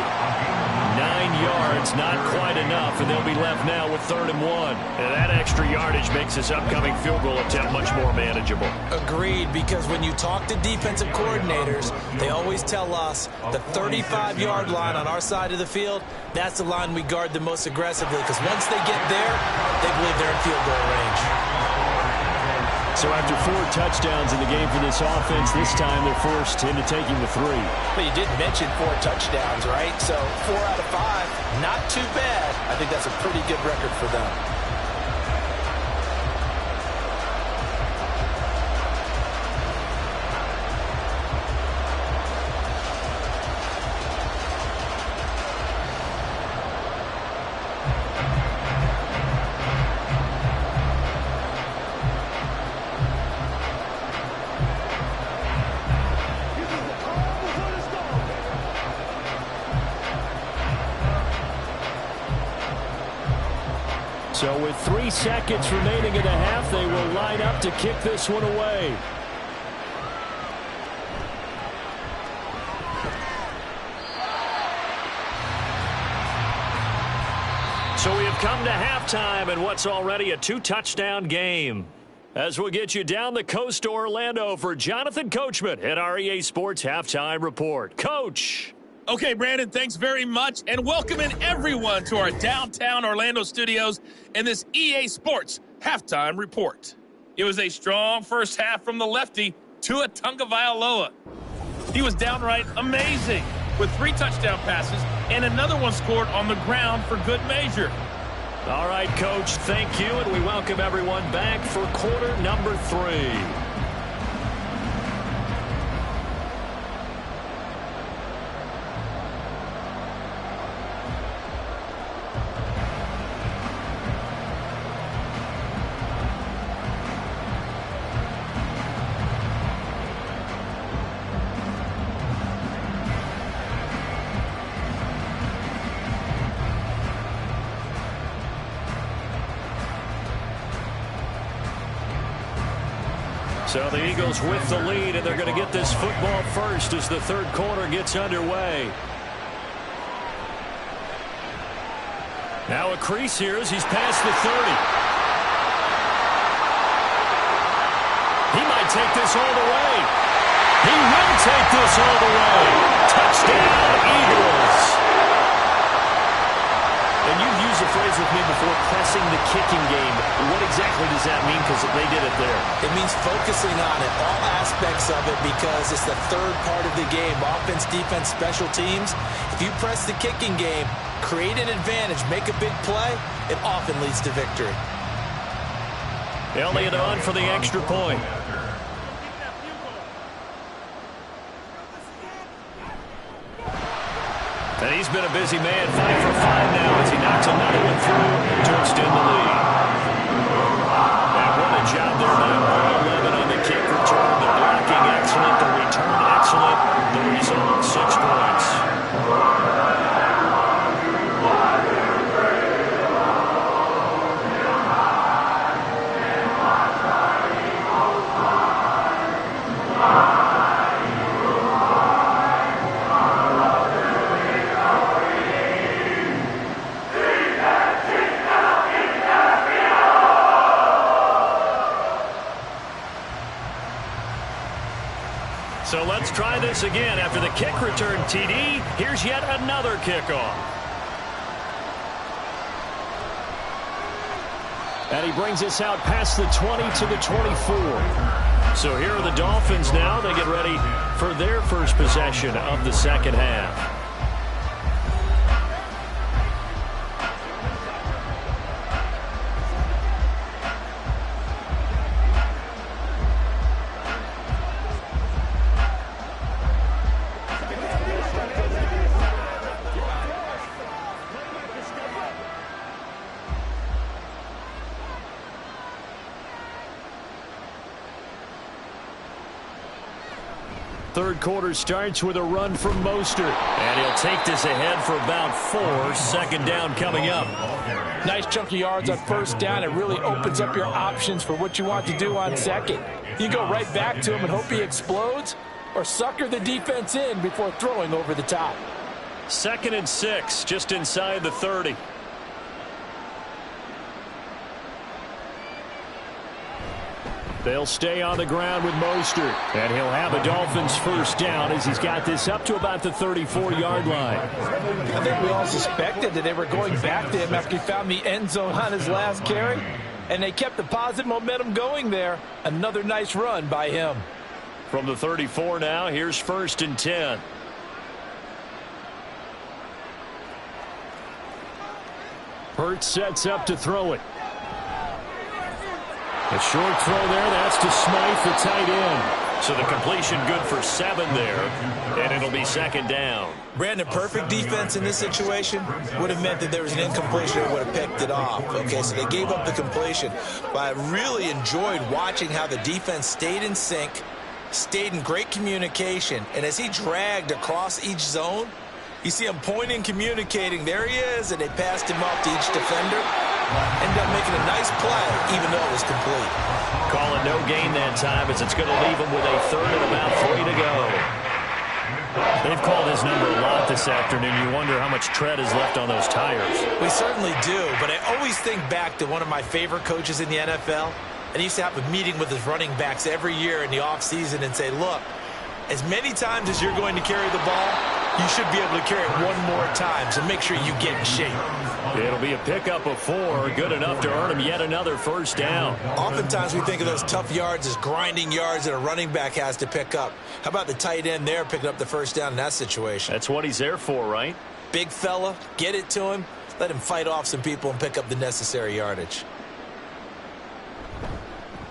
S2: 9 yards, not quite enough, and they'll be left now with 3rd and 1. And that extra yardage makes this upcoming field goal attempt much more manageable.
S3: Agreed, because when you talk to defensive coordinators, they always tell us the 35-yard line on our side of the field, that's the line we guard the most aggressively, because once they get there, they believe they're in field goal range.
S4: So after 4 touchdowns in the game for this offense, this time they're forced into taking the 3.
S3: But you did mention 4 touchdowns, right? So 4 out of 5, not too bad. I think that's a pretty good record for them.
S4: So with 3 seconds remaining in the half, they will line up to kick this one away.
S2: So we have come to halftime in what's already a 2-touchdown game. As we'll get you down the coast to Orlando for Jonathan Coachman at our EA Sports Halftime Report. Coach.
S6: Okay, Brandon, thanks very much, and welcome in everyone to our downtown Orlando studios and this EA Sports Halftime Report. It was a strong first half from the lefty, Tua Tagovailoa. He was downright amazing with 3 touchdown passes and another one scored on the ground for good measure.
S2: All right, Coach, thank you, and we welcome everyone back for quarter number 3. So the Eagles with the lead, and they're going to get this football first as the 3rd quarter gets underway. Now a crease here as he's past the 30. He might take this all the way. He will take this all the way. Touchdown, Eagles. And you've used the phrase with me before, pressing the kicking game. What exactly does that mean? Because they did it there.
S3: It means focusing on it, all aspects of it, because it's the 3rd part of the game. Offense, defense, special teams. If you press the kicking game, create an advantage, make a big play, it often leads to victory.
S2: Elliott on for the extra point. And he's been a busy man, 5 for 5 now as he knocks another one through to extend the lead. And what a job there by all 11 on the kick return. The blocking excellent, the return excellent. The result, 6 points. So let's try this again. After the kick return TD, here's yet another kickoff.
S4: And he brings us out past the 20 to the 24.
S2: So here are the Dolphins now. They get ready for their first possession of the second half.
S4: Third quarter starts with a run from Mostert.
S2: And he'll take this ahead for about 4. Second down coming up.
S3: Nice chunk of yards on first down. It really opens up your options for what you want to do on second. You go right back to him and hope he explodes, or sucker the defense in before throwing over the top.
S2: 2nd and 6, just inside the 30.
S4: They'll stay on the ground with Mostert. And he'll have a Dolphins first down as he's got this up to about the 34-yard line.
S3: I think we all suspected that they were going back to him after he found the end zone on his last carry. And they kept the positive momentum going there. Another nice run by him.
S2: From the 34 now, here's 1st and 10.
S4: Hurts sets up to throw it. A short throw there. That's to Smythe, the tight end.
S2: So the completion good for 7 there, and it'll be 2nd down.
S3: Brandon, perfect defense in this situation would have meant that there was an incompletion that would have picked it off. Okay, so they gave up the completion. But I really enjoyed watching how the defense stayed in sync, stayed in great communication, and as he dragged across each zone, you see him pointing, communicating. There he is, and they passed him off to each defender. Ended up making a nice play, even though it was complete.
S2: Calling no gain that time as it's going to leave him with a 3rd and about 3 to go. They've called his number a lot this afternoon. You wonder how much tread is left on those tires.
S3: We certainly do, but I always think back to one of my favorite coaches in the NFL, and he used to have a meeting with his running backs every year in the offseason and say, look, as many times as you're going to carry the ball, you should be able to carry it one more time, so make sure you get in shape.
S2: It'll be a pickup of 4, good enough to earn him yet another first down.
S3: Oftentimes we think of those tough yards as grinding yards that a running back has to pick up. How about the tight end there picking up the first down in that situation?
S2: That's what he's there for, right?
S3: Big fella, get it to him, let him fight off some people and pick up the necessary yardage.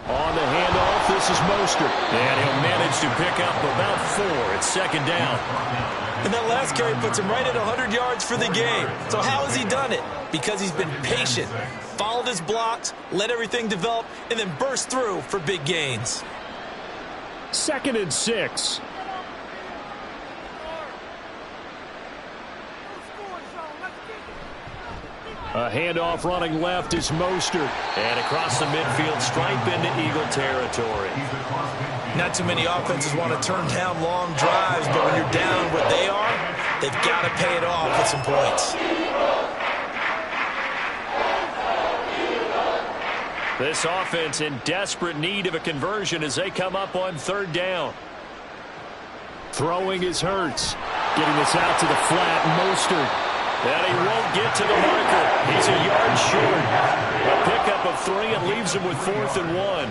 S4: On the handoff, this is Mostert.
S2: And he'll manage to pick up about 4. It's 2nd down.
S3: And that last carry puts him right at 100 yards for the game. So how has he done it? Because he's been patient, followed his blocks, let everything develop, and then burst through for big gains.
S4: 2nd and 6. A handoff running left is Mostert.
S2: And across the midfield stripe into Eagle territory.
S3: Not too many offenses want to turn down long drives, but when you're down what they are, they've got to pay it off with some points.
S2: This offense in desperate need of a conversion as they come up on 3rd down.
S4: Throwing is Hurts. Getting this out to the flat, Mostert.
S2: And he won't get to the marker. He's a yard short. A pickup of 3 and leaves him with 4th and 1.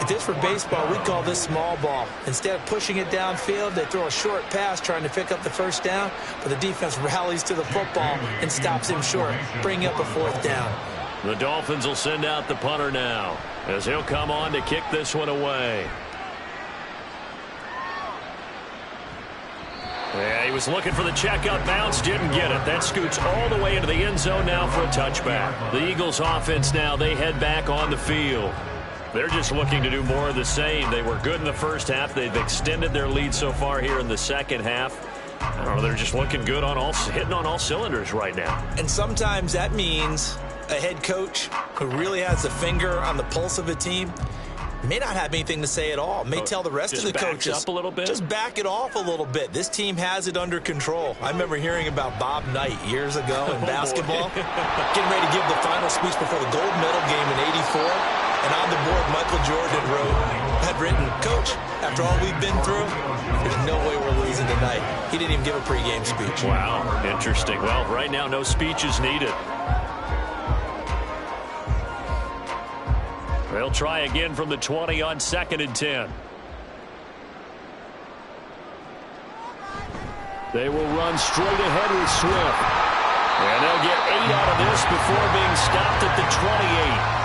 S3: If this were baseball, we'd call this small ball. Instead of pushing it downfield, they throw a short pass trying to pick up the first down, but the defense rallies to the football and stops him short, bringing up a 4th down.
S2: The Dolphins will send out the punter now as he'll come on to kick this one away. Yeah, he was looking for the checkout bounce, didn't get it. That scoots all the way into the end zone now for a touchback. The Eagles offense now, they head back on the field. They're just looking to do more of the same. They were good in the first half. They've extended their lead so far here in the second half. I don't know, they're just looking good on hitting on all cylinders right now.
S3: And sometimes that means a head coach who really has a finger on the pulse of a team may not have anything to say at all. May tell the rest of the coaches,
S2: up a little bit.
S3: Just back it off a little bit. This team has it under control. I remember hearing about Bob Knight years ago in basketball, getting ready to give the final speech before the gold medal game in '84. And on the board, Michael Jordan wrote, had written, Coach, after all we've been through, there's no way we're losing tonight. He didn't even give a pregame speech.
S2: Wow, interesting. Well, right now, no speech is needed. They'll try again from the 20 on 2nd and 10. They will run straight ahead with Swift. And they'll get 8 out of this before being stopped at the 28.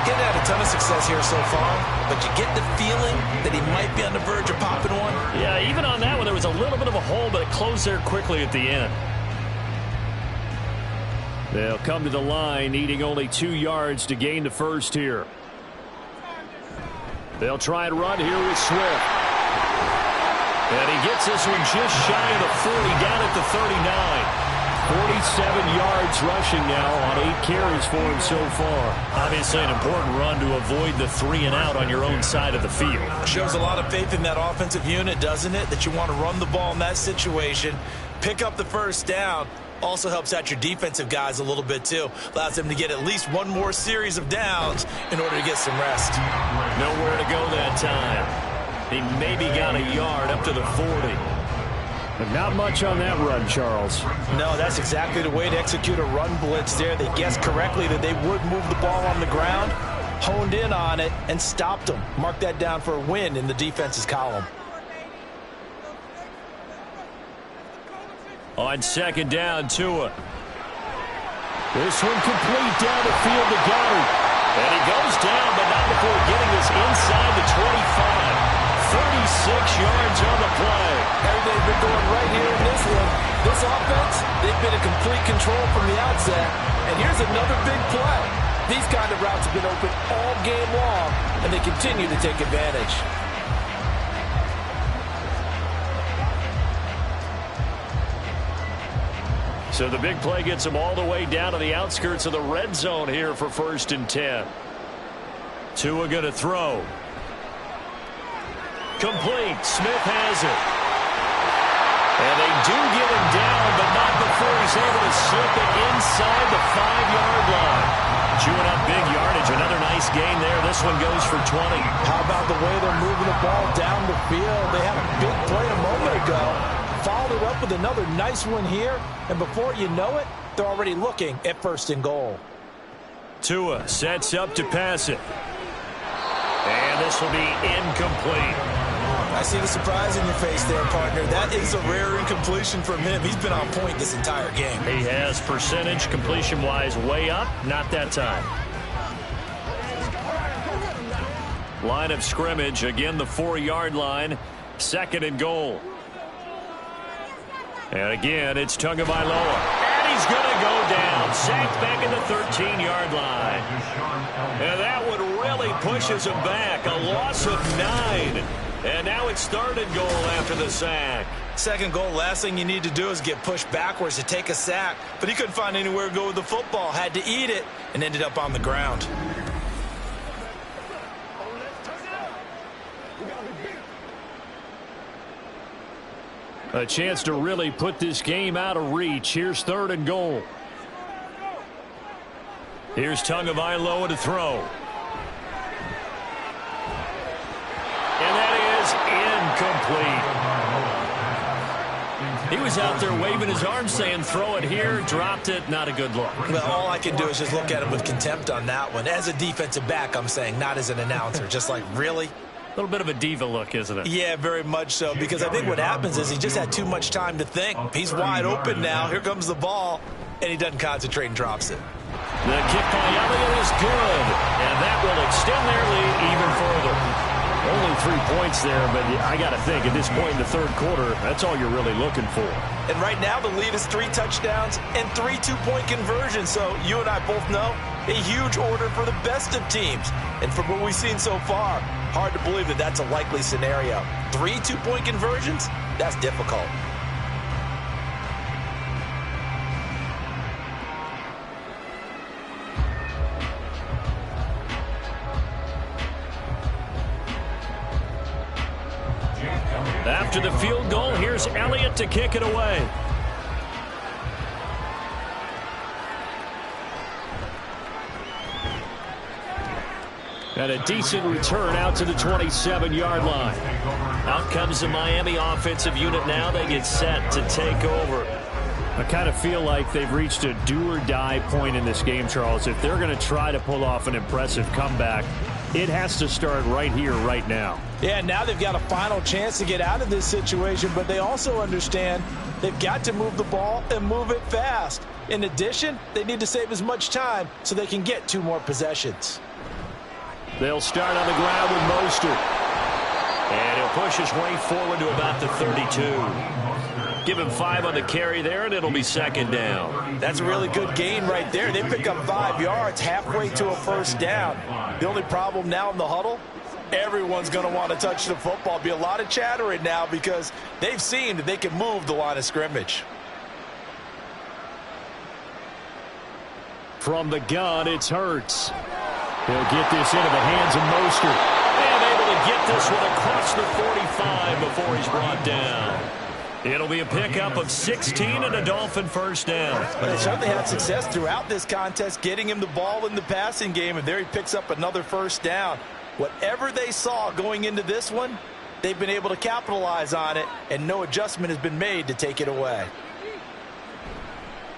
S3: Getting had a ton of success here so far, but you get the feeling that he might be on the verge of popping one.
S2: Yeah, even on that one, there was a little bit of a hole, but it closed there quickly at the end. They'll come to the line, needing only 2 yards to gain the first here. They'll try and run here with Swift. And he gets this one just shy of the 40, down at the 39. 47 yards rushing now on 8 carries for him so far. Obviously an important run to avoid the 3 and out on your own side of the field.
S3: Shows a lot of faith in that offensive unit, doesn't it? That you want to run the ball in that situation, pick up the first down. Also helps out your defensive guys a little bit too. Allows them to get at least one more series of downs in order to get some rest.
S2: Nowhere to go that time. He maybe got a yard up to the 40.
S4: But not much on that run, Charles.
S3: No, that's exactly the way to execute a run blitz there. They guessed correctly that they would move the ball on the ground, honed in on it, and stopped them. Mark that down for a win in the defense's column.
S2: On 2nd down, Tua. This one complete down the field to Goddard. And he goes down, but not before getting this inside the 25. 36 yards on the play.
S3: Everything's been going right here in this one. This offense, they've been in complete control from the outset. And here's another big play. These kind of routes have been open all game long, and they continue to take advantage.
S2: So the big play gets them all the way down to the outskirts of the red zone here for 1st and 10. Tua going to throw. Complete. Smith has it. And they do get him down, but not before he's able to slip it inside the 5-yard line. Chewing up big yardage. Another nice gain there. This one goes for 20.
S3: How about the way they're moving the ball down the field? They had a big play a moment ago. Followed it up with another nice one here. And before you know it, they're already looking at 1st and goal.
S2: Tua sets up to pass it. And this will be incomplete.
S3: I see the surprise in your face there, partner. That is a rare incompletion from him. He's been on point this entire game.
S2: He has percentage completion-wise way up. Not that time. Line of scrimmage. Again, the 4-yard line. 2nd and goal. And again, it's Tagovailoa. And he's going to go down. Sacked back at the 13-yard line. And that one really pushes him back. A loss of 9. And now it's 3rd and goal after the sack.
S3: 2nd goal, last thing you need to do is get pushed backwards to take a sack. But he couldn't find anywhere to go with the football. Had to eat it and ended up on the ground.
S2: A chance to really put this game out of reach. Here's 3rd and goal. Here's Tagovailoa to throw. And that is incomplete. He was out there waving his arms saying throw it here, dropped it, not a good look.
S3: Well, all I can do is just look at him with contempt on that one. As a defensive back, I'm saying, not as an announcer. Just like, really?
S2: A little bit of a diva look, isn't it?
S3: Yeah, very much so, because I think what happens is he just had too much time to think. He's wide open now. Here comes the ball, and he doesn't concentrate and drops it.
S2: The kick by Elliott is good, and that will extend their lead even further. Only 3 points there, but I got to think at this point in the 3rd quarter, that's all you're really looking for.
S3: And right now the lead is 3 touchdowns and 3 2-point conversions. So you and I both know a huge order for the best of teams. And from what we've seen so far, hard to believe that that's a likely scenario. 3 2-point conversions? That's difficult.
S2: After the field goal, here's Elliott to kick it away.
S4: And a decent return out to the 27-yard line.
S2: Out comes the Miami offensive unit now. They get set to take over.
S4: I kind of feel like they've reached a do-or-die point in this game, Charles. If they're going to try to pull off an impressive comeback, it has to start right here, right now.
S3: Yeah, now they've got a final chance to get out of this situation, but they also understand they've got to move the ball and move it fast. In addition, they need to save as much time so they can get 2 more possessions.
S4: They'll start on the ground with Mostert.
S2: And he'll push his way forward to about the 32. Give him 5 on the carry there, and it'll be second down.
S3: That's a really good gain right there. They pick up 5 yards halfway to a first down. The only problem now in the huddle, everyone's going to want to touch the football. Be a lot of chattering now because they've seen that they can move the line of scrimmage.
S4: From the gun, it's Hurts. He'll get this into the hands of Mostert.
S2: And able to get this one across the 45 before he's brought down. It'll be a pickup of 16 and a Dolphin first down.
S3: But they certainly had success throughout this contest, getting him the ball in the passing game, and there he picks up another first down. Whatever they saw going into this one, they've been able to capitalize on it, and no adjustment has been made to take it away.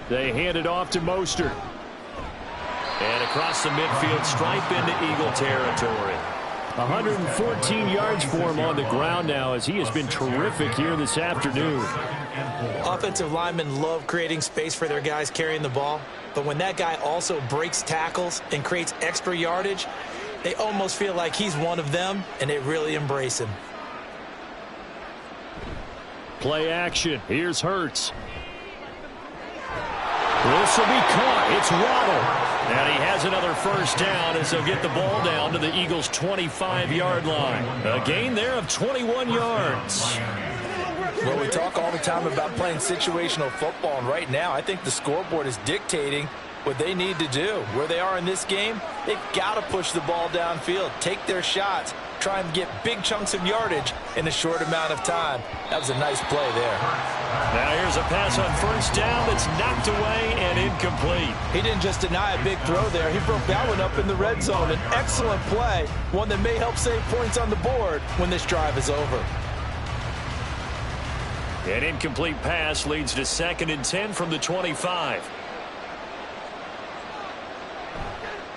S4: They hand it off to Mostert.
S2: And across the midfield stripe into Eagle territory.
S4: 114 yards for him on the ground now as he has been terrific here this afternoon.
S3: Offensive linemen love creating space for their guys carrying the ball, but when that guy also breaks tackles and creates extra yardage, they almost feel like he's one of them, and they really embrace him.
S4: Play action. Here's Hurts. This will be caught. It's Waddle.
S2: And he has another first down as they'll get the ball down to the Eagles' 25-yard line. A gain there of 21 yards.
S3: Well, we talk all the time about playing situational football, and right now I think the scoreboard is dictating what they need to do. Where they are in this game, they've got to push the ball downfield, take their shots, try and get big chunks of yardage in a short amount of time. That was a nice play there.
S2: Now here's a pass on first down that's knocked away and incomplete.
S3: He didn't just deny a big throw there. He broke that one up in the red zone. An excellent play, one that may help save points on the board when this drive is over.
S2: An incomplete pass leads to 2nd and 10 from the 25.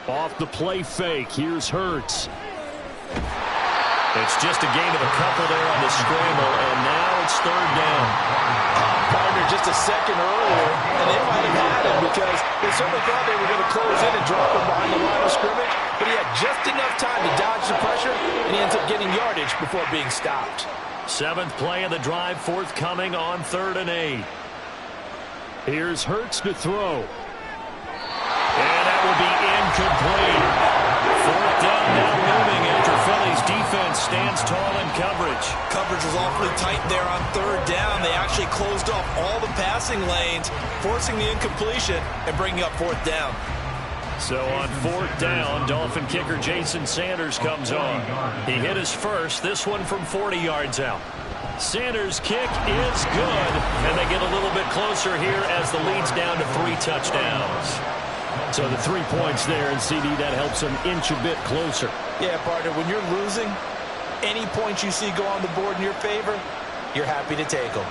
S4: Off the play fake. Here's Hurts.
S2: It's just a gain of a couple there on the scramble, and now it's 3rd down.
S3: Partner just a second earlier, and they might have had him because they certainly thought they were going to close in and drop him behind the line of scrimmage, but he had just enough time to dodge the pressure, and he ends up getting yardage before being stopped.
S2: 7th play of the drive forthcoming on 3rd and 8.
S4: Here's Hurts to throw.
S2: And that will be incomplete. 4th down now looming after Philly's defense stands tall in coverage.
S3: Coverage was awfully tight there on 3rd down. They actually closed off all the passing lanes, forcing the incompletion and bringing up 4th down.
S2: So on 4th down, Dolphin kicker Jason Sanders comes on. He hit his first, this one from 40 yards out. Sanders' kick is good, and they get a little bit closer here as the lead's down to 3 touchdowns.
S4: So the 3 points there, and CD, that helps them inch a bit closer.
S3: Yeah, partner, when you're losing, any points you see go on the board in your favor, you're happy to take them.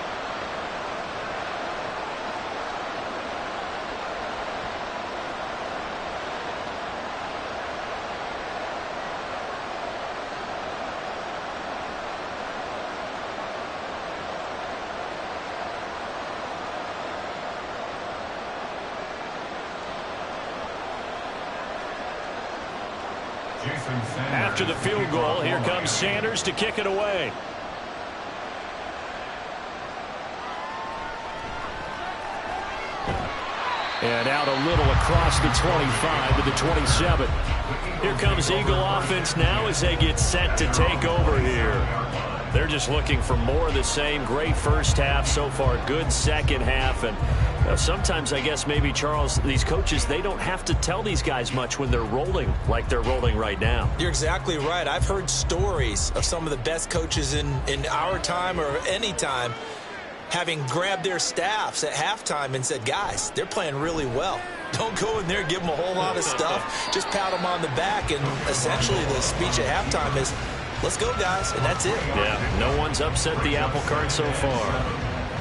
S2: After the field goal, here comes Sanders to kick it away.
S4: And out a little across the 25 to the 27.
S2: Here comes Eagle offense now as they get set to take over here. They're just looking for more of the same. Great first half so far. Good second half. And sometimes, I guess, maybe, Charles, these coaches, they don't have to tell these guys much when they're rolling like they're rolling right now.
S3: You're exactly right. I've heard stories of some of the best coaches in our time or any time having grabbed their staffs at halftime and said, guys, they're playing really well. Don't go in there and give them a whole lot of stuff. Just pat them on the back. And essentially the speech at halftime is, let's go, guys, and that's it.
S2: Yeah, no one's upset the apple cart so far.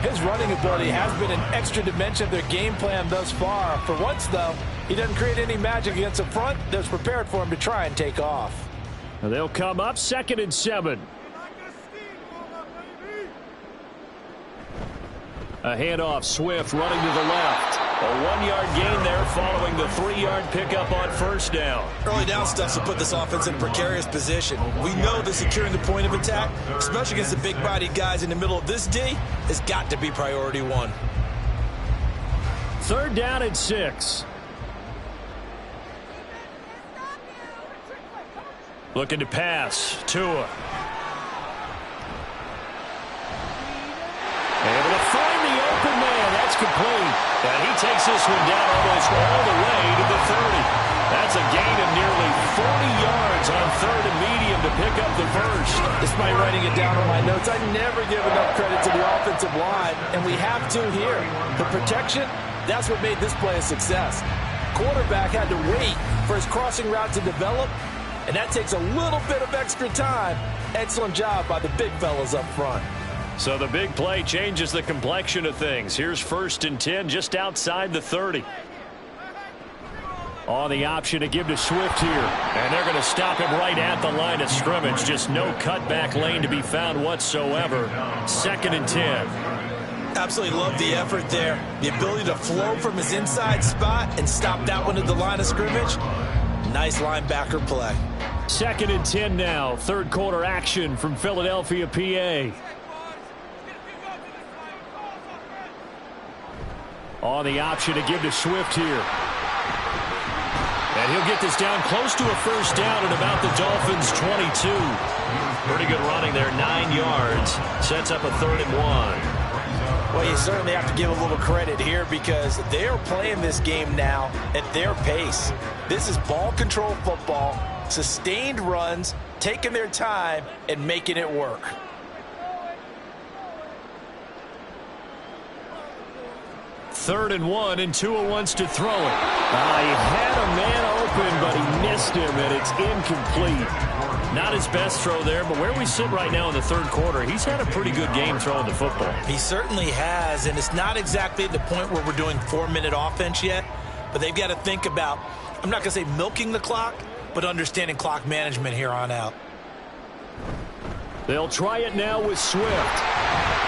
S7: His running ability has been an extra dimension of their game plan thus far. For once, though, he doesn't create any magic against the front that's prepared for him to try and take off.
S4: They'll come up 2nd and 7. A handoff, Swift running to the left. A 1-yard gain there following the 3-yard pickup on first down.
S3: Early down stuff to put this offense in a precarious position. We know that securing the point of attack, especially against the big-bodied guys in the middle of this D, has got to be priority one.
S4: 3rd down and 6. Looking to pass. Tua. Able to find the open man. That's complete. And he takes this one down almost all the way to the 30. That's a gain of nearly 40 yards on 3rd and medium to pick up the first.
S7: Despite writing it down on my notes, I never give enough credit to the offensive line, and we have to here. The protection, that's what made this play a success. Quarterback had to wait for his crossing route to develop, and that takes a little bit of extra time. Excellent job by the big fellas up front.
S4: So the big play changes the complexion of things. Here's 1st and 10 just outside the 30. On the option to give to Swift here. And they're going to stop him right at the line of scrimmage. Just no cutback lane to be found whatsoever. 2nd and 10.
S3: Absolutely love the effort there. The ability to flow from his inside spot and stop that one at the line of scrimmage. Nice linebacker play.
S4: 2nd and 10 now. 3rd quarter action from Philadelphia, PA. On the option to give to Swift here. And he'll get this down close to a first down at about the Dolphins' 22.
S2: Pretty good running there, 9 yards. Sets up a 3rd and 1.
S3: Well, you certainly have to give a little credit here because they are playing this game now at their pace. This is ball control football, sustained runs, taking their time, and making it work.
S4: 3rd and 1, and Tua wants to throw it. He had a man open, but he missed him, and it's incomplete. Not his best throw there, but where we sit right now in the 3rd quarter, he's had a pretty good game throwing the football.
S3: He certainly has, and it's not exactly at the point where we're doing 4-minute offense yet, but they've got to think about, I'm not going to say milking the clock, but understanding clock management here on out.
S4: They'll try it now with Swift.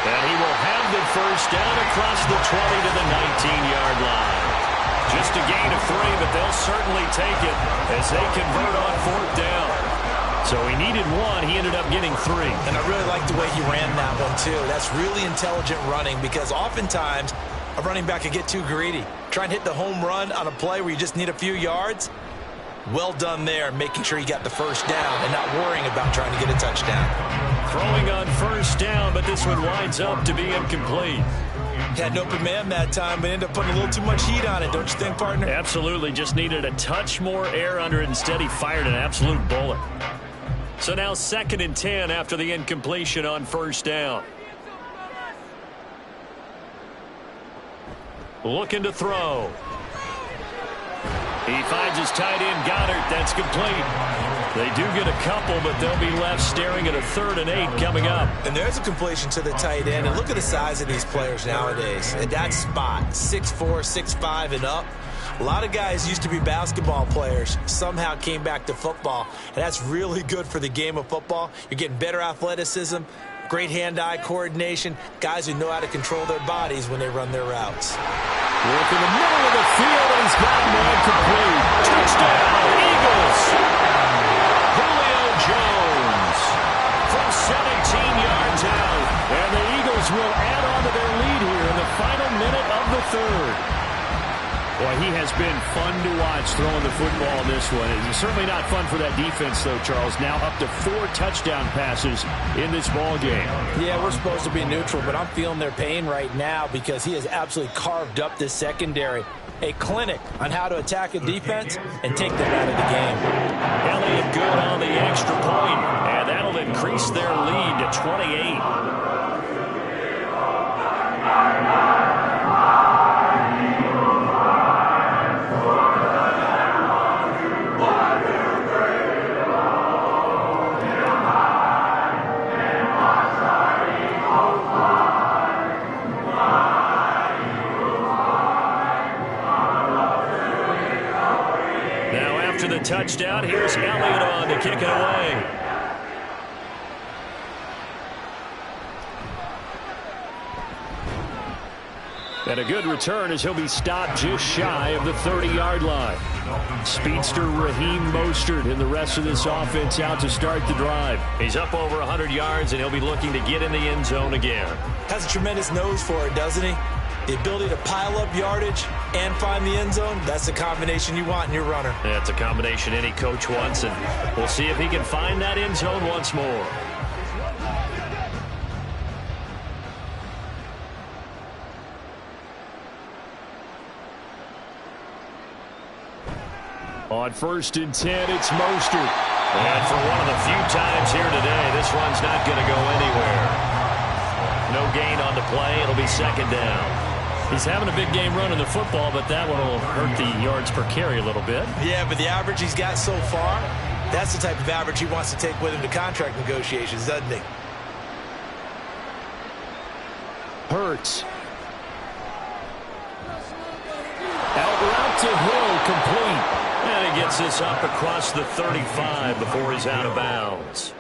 S4: And he will have the first down across the 20 to the 19-yard line. Just a gain of 3, but they'll certainly take it as they convert on 4th down. So he needed 1. He ended up getting 3.
S3: And I really like the way he ran that one, too. That's really intelligent running because oftentimes a running back can get too greedy. Try and hit the home run on a play where you just need a few yards. Well done there, making sure you got the first down and not worrying about trying to get a touchdown.
S4: Throwing on first down, but this one winds up to be incomplete.
S3: Had an open man that time, but ended up putting a little too much heat on it, don't you think, partner?
S4: Absolutely, just needed a touch more air under it. Instead, he fired an absolute bullet. So now 2nd and 10 after the incompletion on first down. Looking to throw. He finds his tight end, Goddard. That's complete. They do get a couple, but they'll be left staring at a 3rd and 8 coming up.
S3: And there's a completion to the tight end. And look at the size of these players nowadays. At that spot, 6'4", 6'5", and up. A lot of guys used to be basketball players, somehow came back to football. And that's really good for the game of football. You're getting better athleticism, great hand-eye coordination, guys who know how to control their bodies when they run their routes.
S4: Work in the middle of the field, and he's got a man complete. Touchdown, Eagles! Julio Jones from 17 yards out. And the Eagles will add on to their lead here in the final minute of the 3rd. Boy, he has been fun to watch throwing the football in this one. It's certainly not fun for that defense, though, Charles. Now up to 4 touchdown passes in this ball game.
S7: Yeah, we're supposed to be neutral, but I'm feeling their pain right now because he has absolutely carved up this secondary. A clinic on how to attack a defense and take them out of the game.
S4: Elliott good on the extra point, and that'll increase their lead to 28.
S2: touchdown. Here's Elliott on to kick it away.
S4: And a good return as he'll be stopped just shy of the 30-yard line. Speedster Raheem Mostert and the rest of this offense out to start the drive.
S2: He's up over 100 yards, and he'll be looking to get in the end zone again.
S3: Has a tremendous nose for it, doesn't he? The ability to pile up yardage and find the end zone, that's the combination you want in your runner.
S2: That's a combination any coach wants, and we'll see if he can find that end zone once more.
S4: On 1st and 10, it's Mostert.
S2: And for one of the few times here today, this run's not going to go anywhere. No gain on the play. It'll be 2nd down.
S4: He's having a big game running the football, but that one will hurt the yards per carry a little bit.
S3: Yeah, but the average he's got so far, that's the type of average he wants to take with him to contract negotiations, doesn't he?
S4: Hurts. Out route to Hill, complete.
S2: And he gets this up across the 35 before he's out of bounds.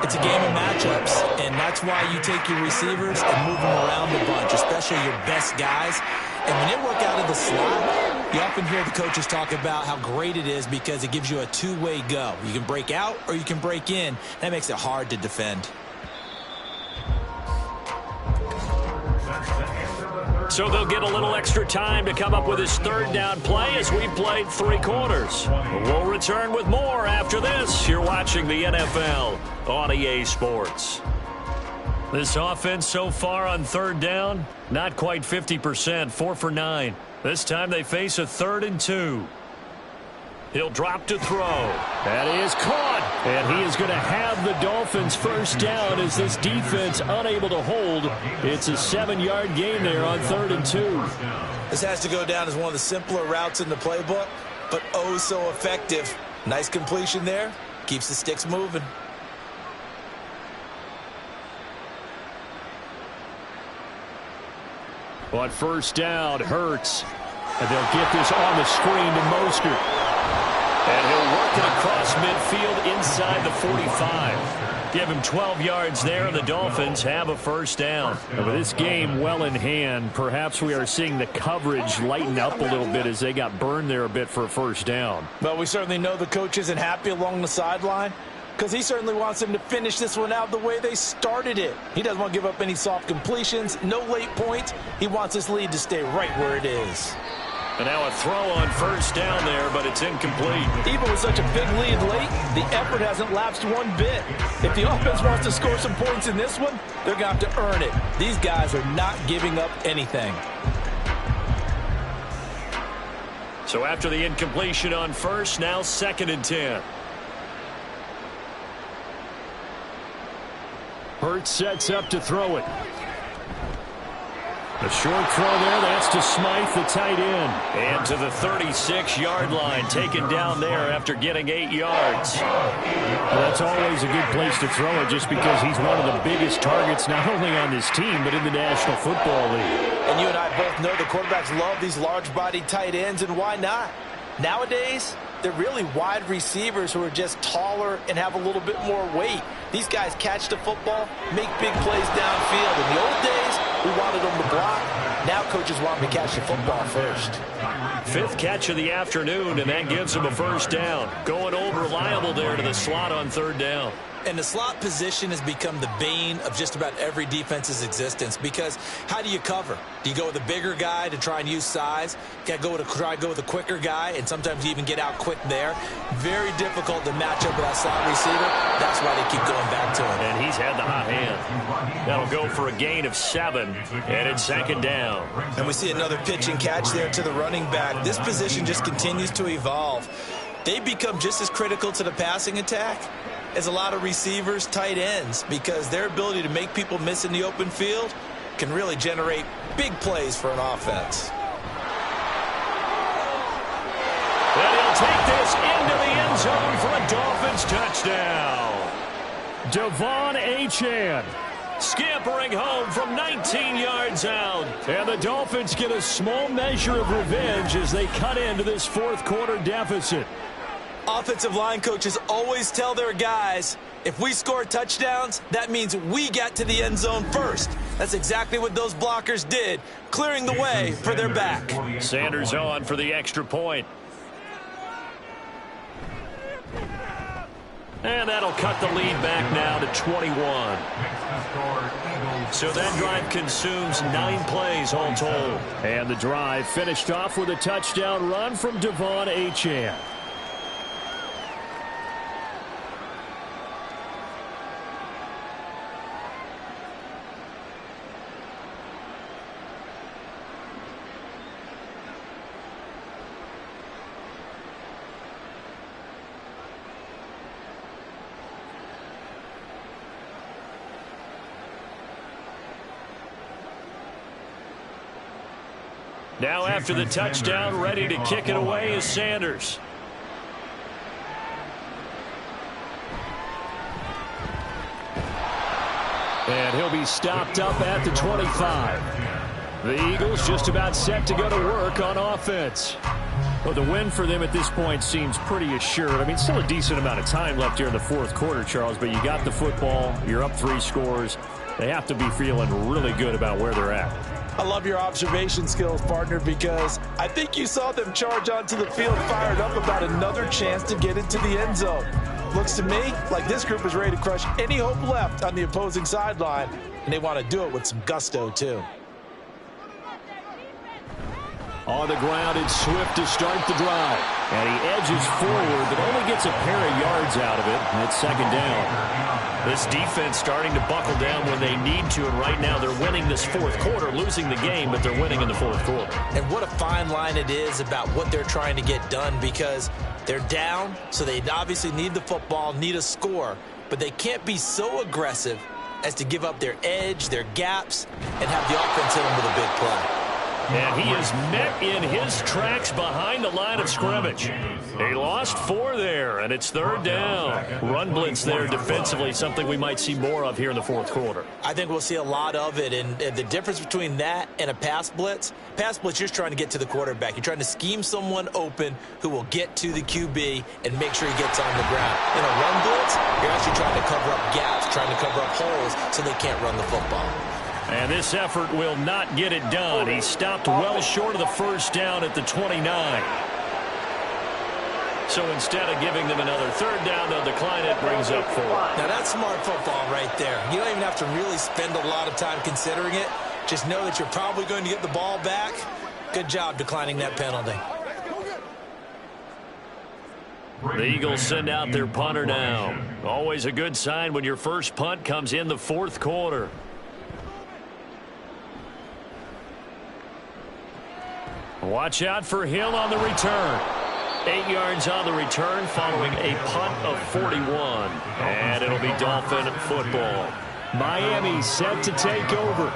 S3: It's a game of matchups, and that's why you take your receivers and move them around a bunch, especially your best guys. And when they work out of the slot, you often hear the coaches talk about how great it is because it gives you a two-way go. You can break out or you can break in. That makes it hard to defend.
S2: So they'll get a little extra time to come up with his 3rd down play as we've played 3 quarters. We'll return with more after this. You're watching the NFL on EA Sports. This offense so far on 3rd down, not quite 50%, 4 for 9. This time they face a 3rd and 2. He'll drop to throw.
S4: That is caught. And he is going to have the Dolphins 1st down as this defense unable to hold. It's a 7-yard gain there on 3rd and 2.
S3: This has to go down as one of the simpler routes in the playbook, but oh so effective. Nice completion there. Keeps the sticks moving.
S4: On 1st down, Hurts. And they'll get this on the screen to Mostert.
S2: And he'll work it across midfield inside the 45. Give him 12 yards there, and the Dolphins have a 1st down.
S4: With this game well in hand, perhaps we are seeing the coverage lighten up a little bit as they got burned there a bit for a 1st down.
S3: Well, we certainly know the coach isn't happy along the sideline because he certainly wants them to finish this one out the way they started it. He doesn't want to give up any soft completions, no late points. He wants his lead to stay right where it is.
S2: And now a throw on 1st down there, but it's incomplete.
S3: Even with such a big lead late, the effort hasn't lapsed one bit. If the offense wants to score some points in this one, they're going to have to earn it. These guys are not giving up anything.
S2: So after the incompletion on 1st, now 2nd and 10.
S4: Hurts sets up to throw it. A short throw there. That's to Smythe, the tight end.
S2: And to the 36-yard line, taken down there after getting 8 yards.
S4: Well, that's always a good place to throw it just because he's one of the biggest targets not only on this team but in the National Football League.
S3: And you and I both know the quarterbacks love these large-bodied tight ends, and why not? Nowadays, they're really wide receivers who are just taller and have a little bit more weight. These guys catch the football, make big plays downfield. In the old days, we wanted them to block. Now coaches want them to catch the football first.
S2: 5th catch of the afternoon, and that gives him a 1st down. Going old reliable there to the slot on 3rd down.
S3: And the slot position has become the bane of just about every defense's existence because how do you cover? Do you go with a bigger guy to try and use size? You got to try to go with a quicker guy, and sometimes you even get out quick there. Very difficult to match up with that slot receiver. That's why they keep going back to him.
S2: And he's had the hot hand. That'll go for a gain of 7, and it's 2nd down.
S3: And we see another pitch and catch there to the running back. This position just continues to evolve. They become just as critical to the passing attack as a lot of receivers, tight ends, because their ability to make people miss in the open field can really generate big plays for an offense.
S2: And he'll take this into the end zone for a Dolphins touchdown.
S4: Devon Achane
S2: scampering home from 19 yards out.
S4: And the Dolphins get a small measure of revenge as they cut into this 4th quarter deficit.
S3: Offensive line coaches always tell their guys, if we score touchdowns, that means we get to the end zone first. That's exactly what those blockers did, clearing the way for their back.
S2: Sanders on for the extra point. And that'll cut the lead back now to 21. So that drive consumes 9 plays all told.
S4: And the drive finished off with a touchdown run from Devon Achane.
S2: Now after the touchdown, ready to kick it away is Sanders.
S4: And he'll be stopped up at the 25. The Eagles just about set to go to work on offense. Well, the win for them at this point seems pretty assured. I mean, still a decent amount of time left here in the fourth quarter, Charles, but you got the football, you're up 3 scores. They have to be feeling really good about where they're at.
S7: I love your observation skills, partner, because I think you saw them charge onto the field fired up about another chance to get into the end zone. Looks to me like this group is ready to crush any hope left on the opposing sideline, and they want to do it with some gusto, too.
S4: On the ground, it's Swift to start the drive. And he edges forward, but only gets a pair of yards out of it. And it's second down.
S2: This defense starting to buckle down when they need to, and right now they're winning this fourth quarter, losing the game, but they're winning in the fourth quarter.
S3: And what a fine line it is about what they're trying to get done, because they're down, so they obviously need the football, need a score, but they can't be so aggressive as to give up their edge, their gaps, and have the offense hit them with a big play.
S2: And he is met in his tracks behind the line of scrimmage. He lost 4 there, and it's third down. Run blitz there defensively, something we might see more of here in the fourth quarter.
S3: I think we'll see a lot of it, and the difference between that and a pass blitz, you're just trying to get to the quarterback. You're trying to scheme someone open who will get to the QB and make sure he gets on the ground. In a run blitz, you're actually trying to cover up gaps, trying to cover up holes so they can't run the football.
S2: And this effort will not get it done. He stopped well short of the first down at the 29. So instead of giving them another third down, they'll decline it, brings up 4.
S3: Now that's smart football right there. You don't even have to really spend a lot of time considering it. Just know that you're probably going to get the ball back. Good job declining that penalty.
S2: The Eagles send out their punter now. Always a good sign when your first punt comes in the fourth quarter. Watch out for Hill on the return. 8 yards on the return following a punt of 41. And it'll be Dolphin football.
S4: Miami set to take over.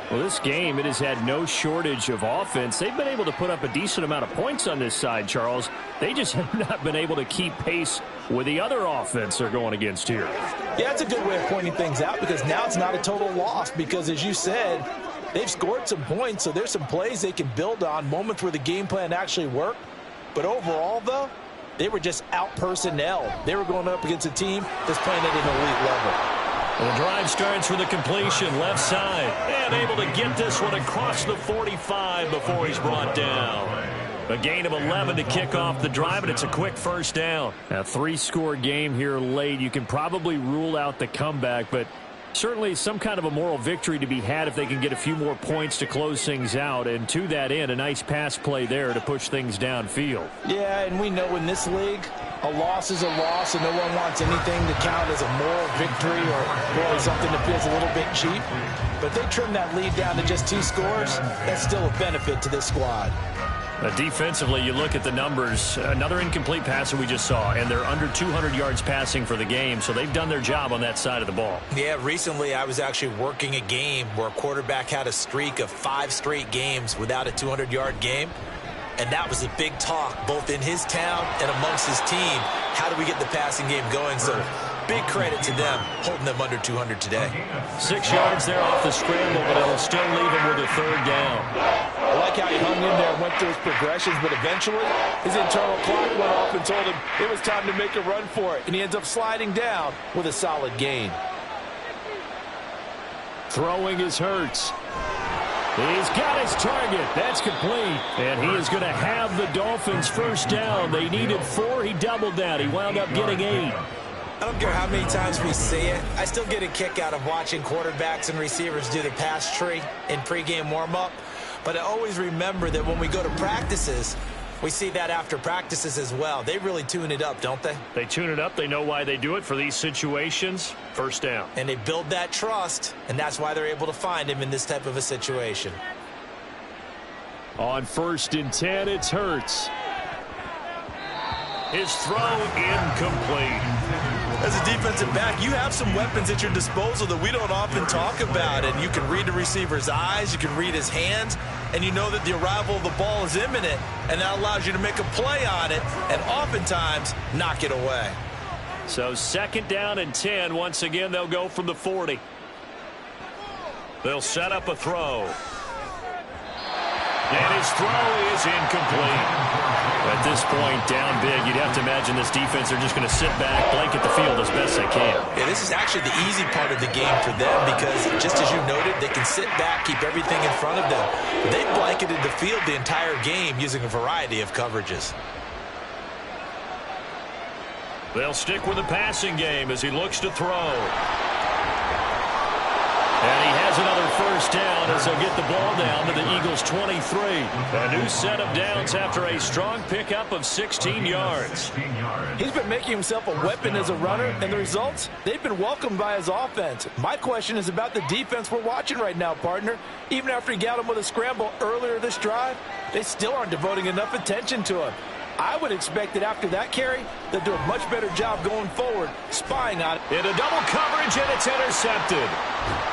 S4: Well, this game, it has had no shortage of offense. They've been able to put up a decent amount of points on this side, Charles. They just have not been able to keep pace with the other offense they're going against here.
S7: Yeah, that's a good way of pointing things out, because now it's not a total loss, because as you said, they've scored some points, so there's some plays they can build on, moments where the game plan actually worked. But overall, though, they were just out-personnel. They were going up against a team that's playing at an elite level.
S2: Well, the drive starts with a completion left side. And able to get this one across the 45 before he's brought down. A gain of 11 to kick off the drive, and it's a quick first down.
S4: A 3-score game here late. You can probably rule out the comeback, but certainly some kind of a moral victory to be had if they can get a few more points to close things out. And to that end, a nice pass play there to push things downfield.
S7: Yeah, and we know in this league, a loss is a loss, and no one wants anything to count as a moral victory or really something that feels a little bit cheap. But they trim that lead down to just 2 scores. That's still a benefit to this squad.
S2: Defensively, you look at the numbers. Another incomplete passer we just saw, and they're under 200 yards passing for the game, so they've done their job on that side of the ball.
S3: Yeah, recently I was actually working a game where a quarterback had a streak of 5 straight games without a 200-yard game, and that was a big talk both in his town and amongst his team. How do we get the passing game going? So big credit to them, holding them under 200 today.
S2: 6 yards there off the scramble, but it'll still leave him with a third down.
S7: I like how he hung in there and went through his progressions, but eventually his internal clock went off and told him it was time to make a run for it, and he ends up sliding down with a solid gain.
S4: Throwing is Hurts. He's got his target. That's complete. And he is going to have the Dolphins first down. They needed 4. He doubled that. He wound up getting 8.
S3: I don't care how many times we see it. I still get a kick out of watching quarterbacks and receivers do the pass tree in pregame warm-up. But I always remember that when we go to practices, we see that after practices as well. They really tune it up, don't they?
S4: They tune it up. They know why they do it for these situations. First down.
S3: And they build that trust, and that's why they're able to find him in this type of a situation.
S4: On 1st and 10, it's Hurts. His throw incomplete.
S7: As a defensive back, you have some weapons at your disposal that we don't often talk about. And you can read the receiver's eyes, you can read his hands, and you know that the arrival of the ball is imminent, and that allows you to make a play on it and oftentimes knock it away.
S4: So 2nd down and 10. Once again, they'll go from the 40. They'll set up a throw. And his throw is incomplete. At this point, down big, you'd have to imagine this defense are just going to sit back, blanket the field as best they can.
S3: Yeah, this is actually the easy part of the game for them because, just as you noted, they can sit back, keep everything in front of them. They blanketed the field the entire game using a variety of coverages.
S4: They'll stick with the passing game as he looks to throw. And he has another first down as they'll get the ball down to the Eagles' 23. A new set of downs after a strong pickup of 16 yards.
S7: He's been making himself a weapon as a runner, and the results, they've been welcomed by his offense. My question is about the defense we're watching right now, partner. Even after he got him with a scramble earlier this drive, they still aren't devoting enough attention to him. I would expect that after that carry, they'll do a much better job going forward, spying on it.
S4: In a double coverage, and it's intercepted.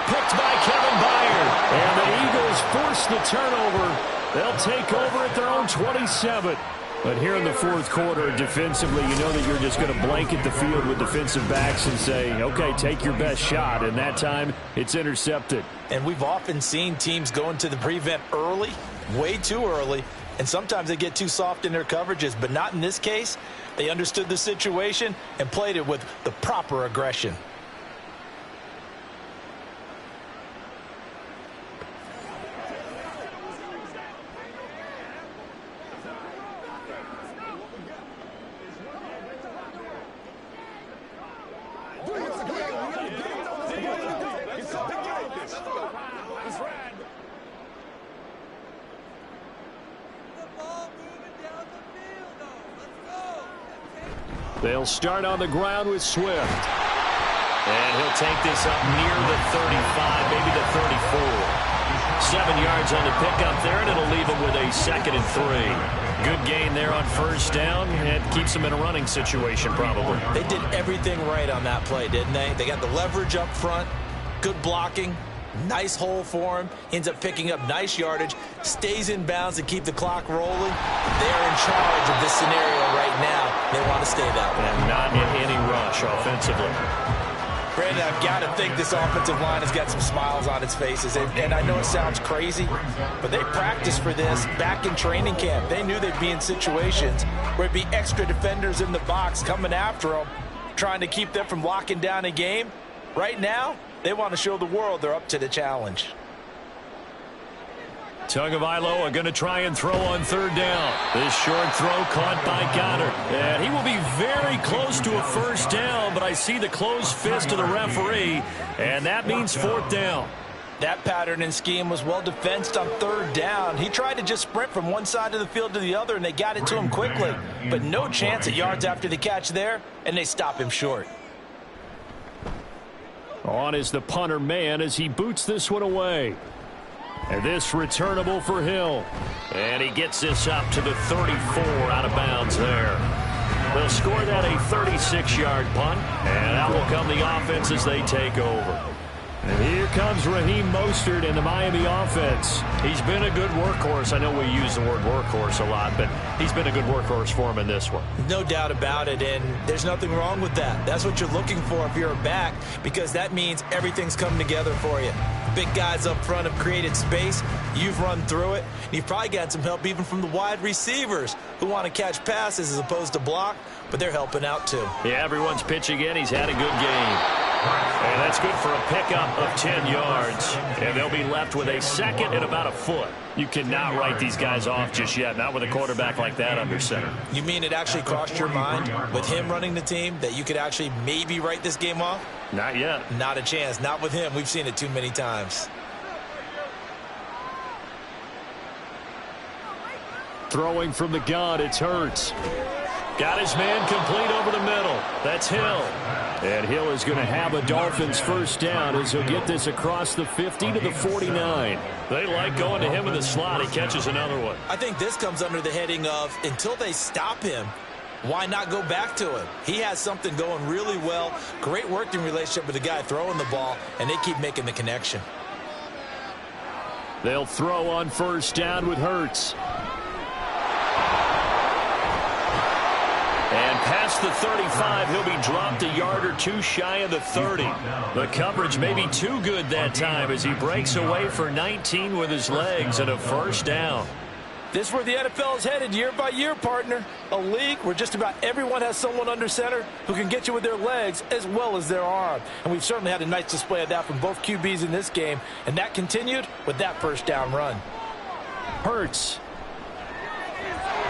S4: Picked by Kevin Byard. And the Eagles force the turnover. They'll take over at their own 27. But here in the 4th quarter, defensively, you know that you're just going to blanket the field with defensive backs and say, okay, take your best shot. And that time, it's intercepted.
S3: And we've often seen teams go into the prevent early, way too early, and sometimes they get too soft in their coverages, but not in this case. They understood the situation and played it with the proper aggression.
S4: They'll start on the ground with Swift. And he'll take this up near the 35, maybe the 34. 7 yards on the pickup there, and it'll leave him with a 2nd and 3. Good gain there on first down, and keeps him in a running situation probably.
S3: They did everything right on that play, didn't they? They got the leverage up front, good blocking, nice hole for him, ends up picking up nice yardage, stays in bounds to keep the clock rolling. They're in charge of this scenario right now. They want to stay that way.
S4: And not in any rush offensively.
S3: Brandon, I've got to think this offensive line has got some smiles on its faces. And I know it sounds crazy, but they practiced for this back in training camp. They knew they'd be in situations where it'd be extra defenders in the box coming after them, trying to keep them from locking down a game. Right now, they want to show the world they're up to the challenge.
S4: Tagovailoa going to try and throw on 3rd down. This short throw caught by Goddard. And he will be very close to a first down, but I see the closed fist of the referee, and that means 4th down.
S3: That pattern and scheme was well defensed on 3rd down. He tried to just sprint from one side of the field to the other, and they got it to him quickly. But no chance at yards after the catch there, and they stop him short.
S4: On is the punter man as he boots this one away. And this returnable for Hill. And he gets this up to the 34 out of bounds there. They'll score that a 36-yard punt. And out will come the offense as they take over. And here
S2: comes Raheem Mostert in the Miami offense. He's been a good workhorse. I know we use the word workhorse a lot, but he's been a good workhorse for him in this one.
S3: No doubt about it, and there's nothing wrong with that. That's what you're looking for if you're a back, because that means everything's coming together for you. Big guys up front have created space. You've run through it. You've probably got some help even from the wide receivers who want to catch passes as opposed to block, but they're helping out too.
S2: Yeah, everyone's pitching in. He's had a good game. And that's good for a pickup of 10 yards. And they'll be left with a second and about a foot. You cannot write these guys off just yet, not with a quarterback like that under center.
S3: You mean it actually crossed your mind with him running the team that you could actually maybe write this game off?
S2: Not yet.
S3: Not a chance. Not with him. We've seen it too many times.
S2: Throwing from the gun, it's Hurts. Got his man complete over the middle. That's Hill. And Hill is going to have a Dolphins first down as he'll get this across the 50 to the 49. They like going to him in the slot. He catches another one.
S3: I think this comes under the heading of until they stop him, why not go back to him? He has something going really well. Great working relationship with the guy throwing the ball, and they keep making the connection.
S2: They'll throw on first down with Hurts. And past the 35, he'll be dropped a yard or two shy of the 30. The coverage may be too good that time as he breaks away for 19 with his legs and a first down.
S3: This is where the NFL is headed year by year, partner. A league where just about everyone has someone under center who can get you with their legs as well as their arm. And we've certainly had a nice display of that from both QBs in this game. And that continued with that first down run.
S2: Hurts.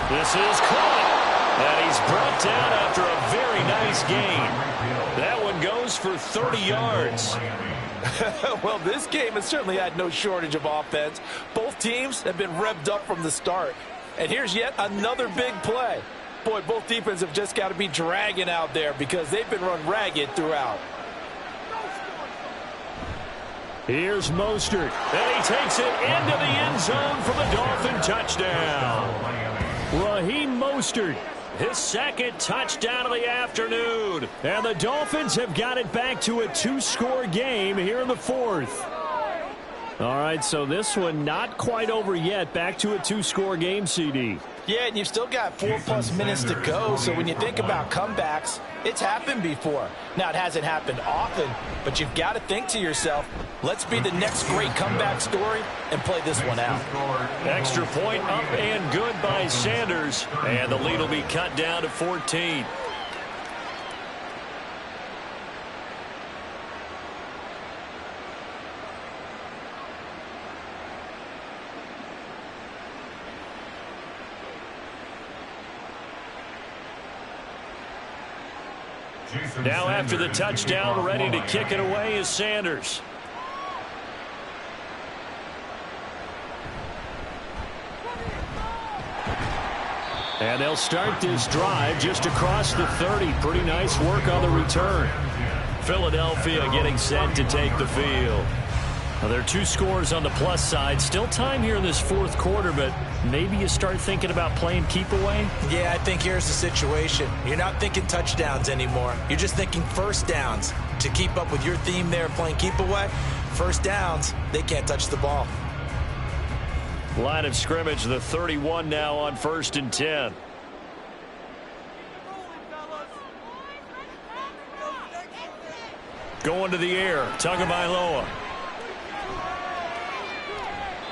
S2: This is caught. And he's brought down after a very nice gain. That one goes for 30 yards.
S3: Well, this game has certainly had no shortage of offense. Both teams have been revved up from the start. And here's yet another big play. Boy, both defenses have just got to be dragging out there because they've been run ragged throughout.
S2: Here's Mostert. And he takes it into the end zone for the Dolphin touchdown. Raheem Mostert. His second touchdown of the afternoon. And the Dolphins have got it back to a two-score game here in the fourth. All right, so this one not quite over yet. Back to a two-score game, CD.
S3: Yeah, and you've still got 4+ minutes to go, so when you think about comebacks, it's happened before. Now, it hasn't happened often, but you've got to think to yourself, let's be the next great comeback story and play this one out.
S2: Extra point up and good by Sanders, and the lead will be cut down to 14. Now after the touchdown, ready to kick it away is Sanders. And they'll start this drive just across the 30. Pretty nice work on the return. Philadelphia getting set to take the field. Now, there are two scores on the plus side. Still time here in this fourth quarter, but maybe you start thinking about playing keep away?
S3: Yeah, I think here's the situation. You're not thinking touchdowns anymore. You're just thinking first downs. To keep up with your theme there, playing keep away, first downs, they can't touch the ball.
S2: Line of scrimmage, the 31 now on 1st and 10. Going to the air, Tagovailoa.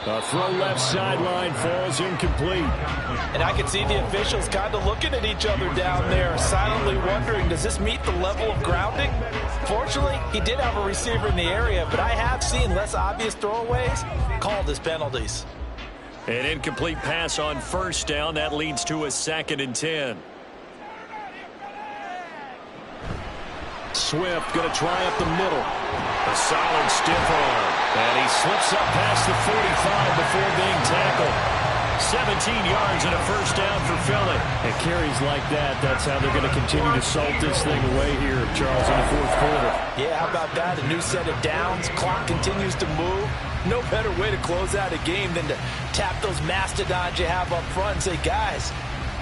S2: A throw left sideline falls incomplete.
S3: And I can see the officials kind of looking at each other down there, silently wondering, does this meet the level of grounding? Fortunately, he did have a receiver in the area, but I have seen less obvious throwaways called as penalties.
S2: An incomplete pass on first down. That leads to a 2nd and 10. Swift going to try up the middle. A solid stiff arm. And he slips up past the 45 before being tackled. 17 yards and a first down for Philly. And carries like that, that's how they're going to continue to salt this thing away here, Charles, in the fourth quarter.
S3: Yeah, how about that? A new set of downs. Clock continues to move. No better way to close out a game than to tap those mastodons you have up front and say, guys,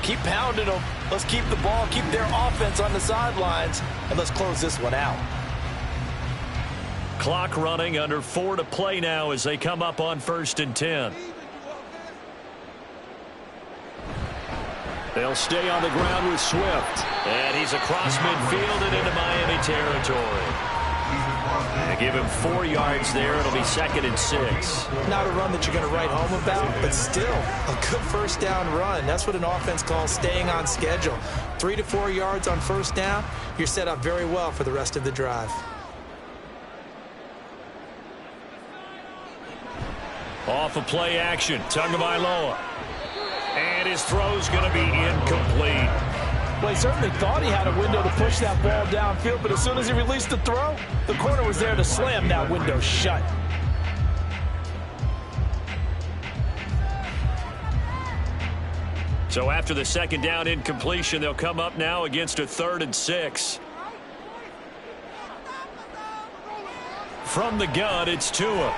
S3: keep pounding them. Let's keep the ball, keep their offense on the sidelines, and let's close this one out.
S2: clock running, under 4 to play now as they come up on 1st and 10. They'll stay on the ground with Swift. And he's across midfield and into Miami territory. They give him 4 yards there. It'll be 2nd and 6.
S3: Not a run that you're going to write home about, but still a good first down run. That's what an offense calls staying on schedule. 3 to 4 yards on first down, you're set up very well for the rest of the drive.
S2: Off of play action, Tagovailoa. And his throw's going to be incomplete.
S7: Well, he certainly thought he had a window to push that ball downfield, but as soon as he released the throw, the corner was there to slam that window shut.
S2: So after the 2nd down incompletion, they'll come up now against a 3rd and 6. From the gun, it's Tua.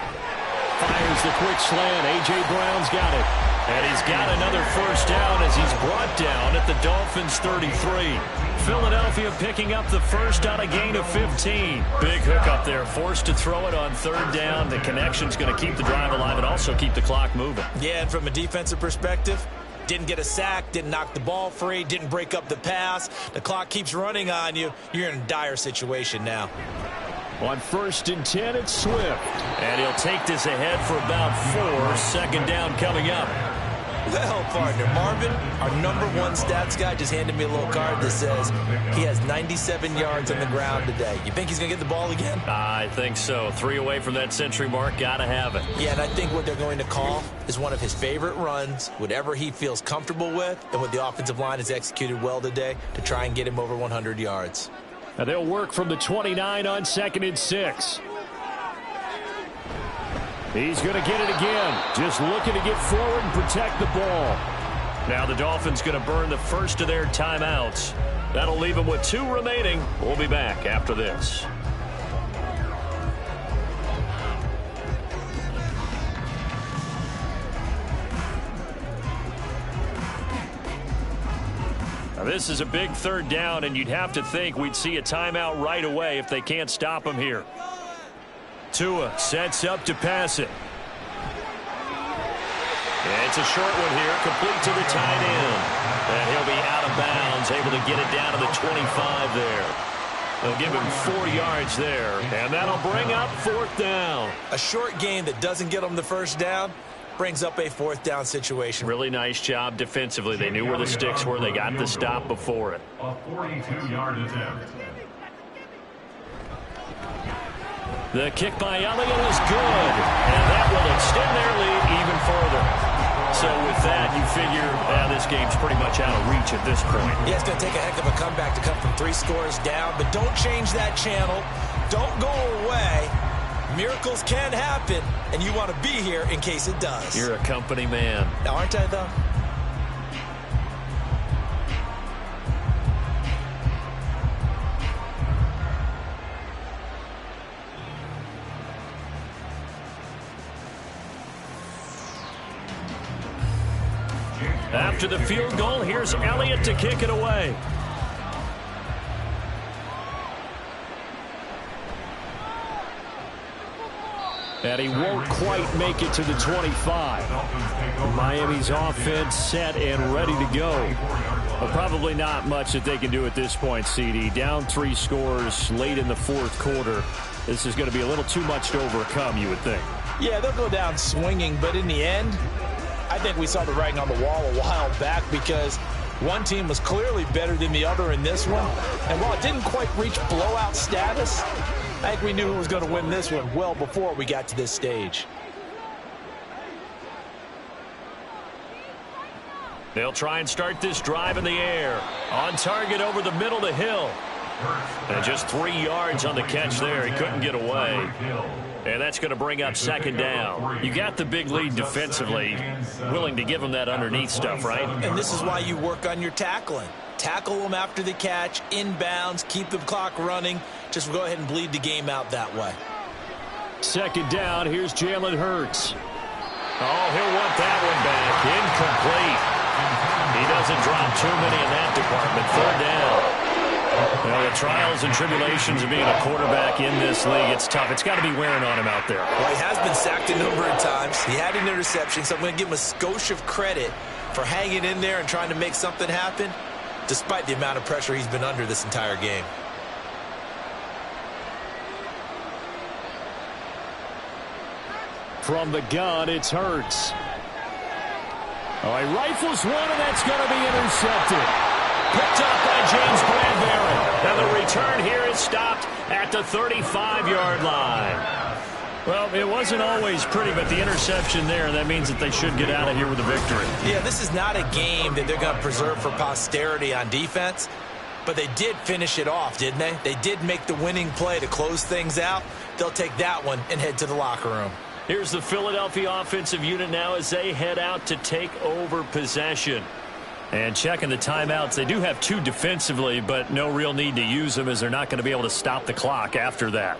S2: Fires the quick slant. A.J. Brown's got it. And he's got another first down as he's brought down at the Dolphins' 33. Philadelphia picking up the first on a gain of 15. Big hook up there. Forced to throw it on 3rd down. The connection's going to keep the drive alive and also keep the clock moving.
S3: Yeah, and from a defensive perspective, didn't get a sack, didn't knock the ball free, didn't break up the pass. The clock keeps running on you. You're in a dire situation now.
S2: On 1st and 10, it's Swift. And he'll take this ahead for about 4. 2nd down coming up.
S3: Well, partner, Marvin, our #1 stats guy, just handed me a little card that says he has 97 yards on the ground today. You think he's going to get the ball again?
S2: I think so. 3 away from that century mark. Got to have it.
S3: Yeah, and I think what they're going to call is one of his favorite runs, whatever he feels comfortable with, and what the offensive line has executed well today to try and get him over 100 yards.
S4: Now they'll work from the 29 on 2nd and 6. He's going to get it again. Just looking to get forward and protect the ball.
S2: Now the Dolphins going to burn the first of their timeouts. That'll leave them with 2 remaining. We'll be back after this. Now this is a big 3rd down, and you'd have to think we'd see a timeout right away if they can't stop him here. Tua sets up to pass it. And it's a short one here, complete to the tight end. And he'll be out of bounds, able to get it down to the 25 there. They'll give him 4 yards there, and that'll bring up 4th down.
S3: A short gain that doesn't get them the first down brings up a 4th down situation.
S2: Really nice job defensively. They knew where the sticks were. They got the stop before it.
S8: A 42-yard attempt.
S2: The kick by Elliott is good, and that will extend their lead even further. So with that, you figure this game's pretty much out of reach at this point.
S3: Yeah, it's going to take a heck of a comeback to come from 3 scores down, but don't change that channel. Don't go away. Miracles can happen, and you want to be here in case it does.
S2: You're a company man.
S3: Now, aren't I, though?
S2: After the field goal, here's Elliott to kick it away.
S4: And he won't quite make it to the 25. Miami's offense set and ready to go. But probably not much that they can do at this point, CD. Down 3 scores late in the 4th quarter. This is going to be a little too much to overcome, you would think.
S7: Yeah, they'll go down swinging, but in the end, I think we saw the writing on the wall a while back because one team was clearly better than the other in this one. And while it didn't quite reach blowout status, I think we knew who was going to win this one well before we got to this stage.
S2: They'll try and start this drive in the air. On target over the middle to Hill. And just 3 yards on the catch there. He couldn't get away. And that's going to bring up 2nd down. You got the big lead defensively. Willing to give them that underneath stuff, right?
S3: And this is why you work on your tackling. Tackle them after the catch, inbounds, keep the clock running. Just go ahead and bleed the game out that way.
S4: 2nd down, here's Jalen Hurts.
S2: Oh, he'll want that one back. Incomplete. He doesn't drop too many in that department. 3rd down. Well, the trials and tribulations of being a quarterback in this league, it's tough. It's got to be wearing on him out there.
S3: Well, he has been sacked a number of times. He had an interception, so I'm going to give him a skosh of credit for hanging in there and trying to make something happen, despite the amount of pressure he's been under this entire game.
S4: From the gun, it's Hurts. Oh, he rifles one, and that's going to be intercepted.
S2: Picked up by James Bradbury. And the return here is stopped at the 35-yard line. Well, it wasn't always pretty, but the interception there, that means that they should get out of here with a victory.
S3: Yeah, this is not a game that they're going to preserve for posterity on defense, but they did finish it off, didn't they? They did make the winning play to close things out. They'll take that one and head to the locker room.
S2: Here's the Philadelphia offensive unit now as they head out to take over possession. And checking the timeouts, they do have 2 defensively, but no real need to use them as they're not going to be able to stop the clock after that.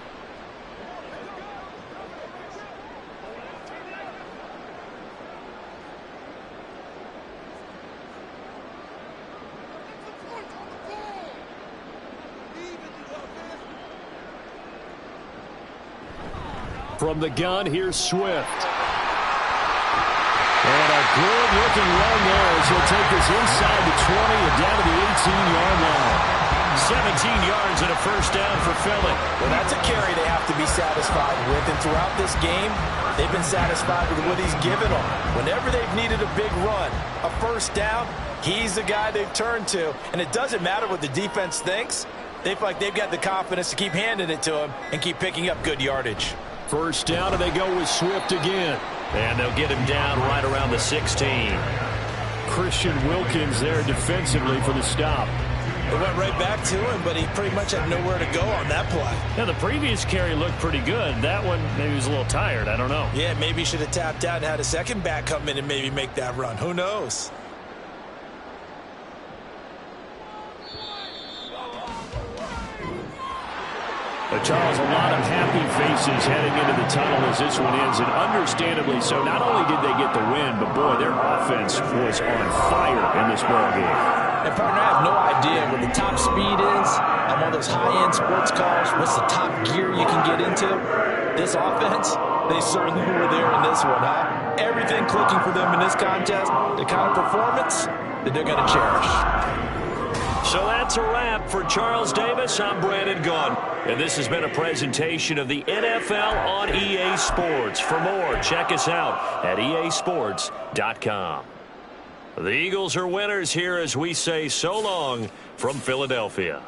S4: From the gun, here's Swift. And a good-looking run there as he'll take this inside the 20 and down to the 18-yard line.
S2: 17 yards and a first down for Philly.
S3: Well, that's a carry they have to be satisfied with. And throughout this game, they've been satisfied with what he's given them. Whenever they've needed a big run, a first down, he's the guy they've turned to. And it doesn't matter what the defense thinks. They feel like they've got the confidence to keep handing it to him and keep picking up good yardage.
S4: First down, and they go with Swift again.
S2: And they'll get him down right around the 16.
S4: Christian Wilkins there defensively for the stop.
S3: It went right back to him, but he pretty much had nowhere to go on that play.
S2: Yeah, the previous carry looked pretty good. That one, maybe he was a little tired. I don't know.
S3: Yeah, maybe he should have tapped out and had a second back come in and maybe make that run. Who knows?
S4: But Charles, a lot of happy faces heading into the tunnel as this one ends, and understandably so. Not only did they get the win, but boy, their offense was on fire in this ball game.
S3: And partner, I have no idea what the top speed is on one of those high-end sports cars. What's the top gear you can get into? This offense, they certainly were there in this one, huh? Everything clicking for them in this contest, the kind of performance that they're going to cherish.
S2: So that's a wrap for Charles Davis. I'm Brandon Gaudin. And this has been a presentation of the NFL on EA Sports. For more, check us out at easports.com. The Eagles are winners here as we say so long from Philadelphia.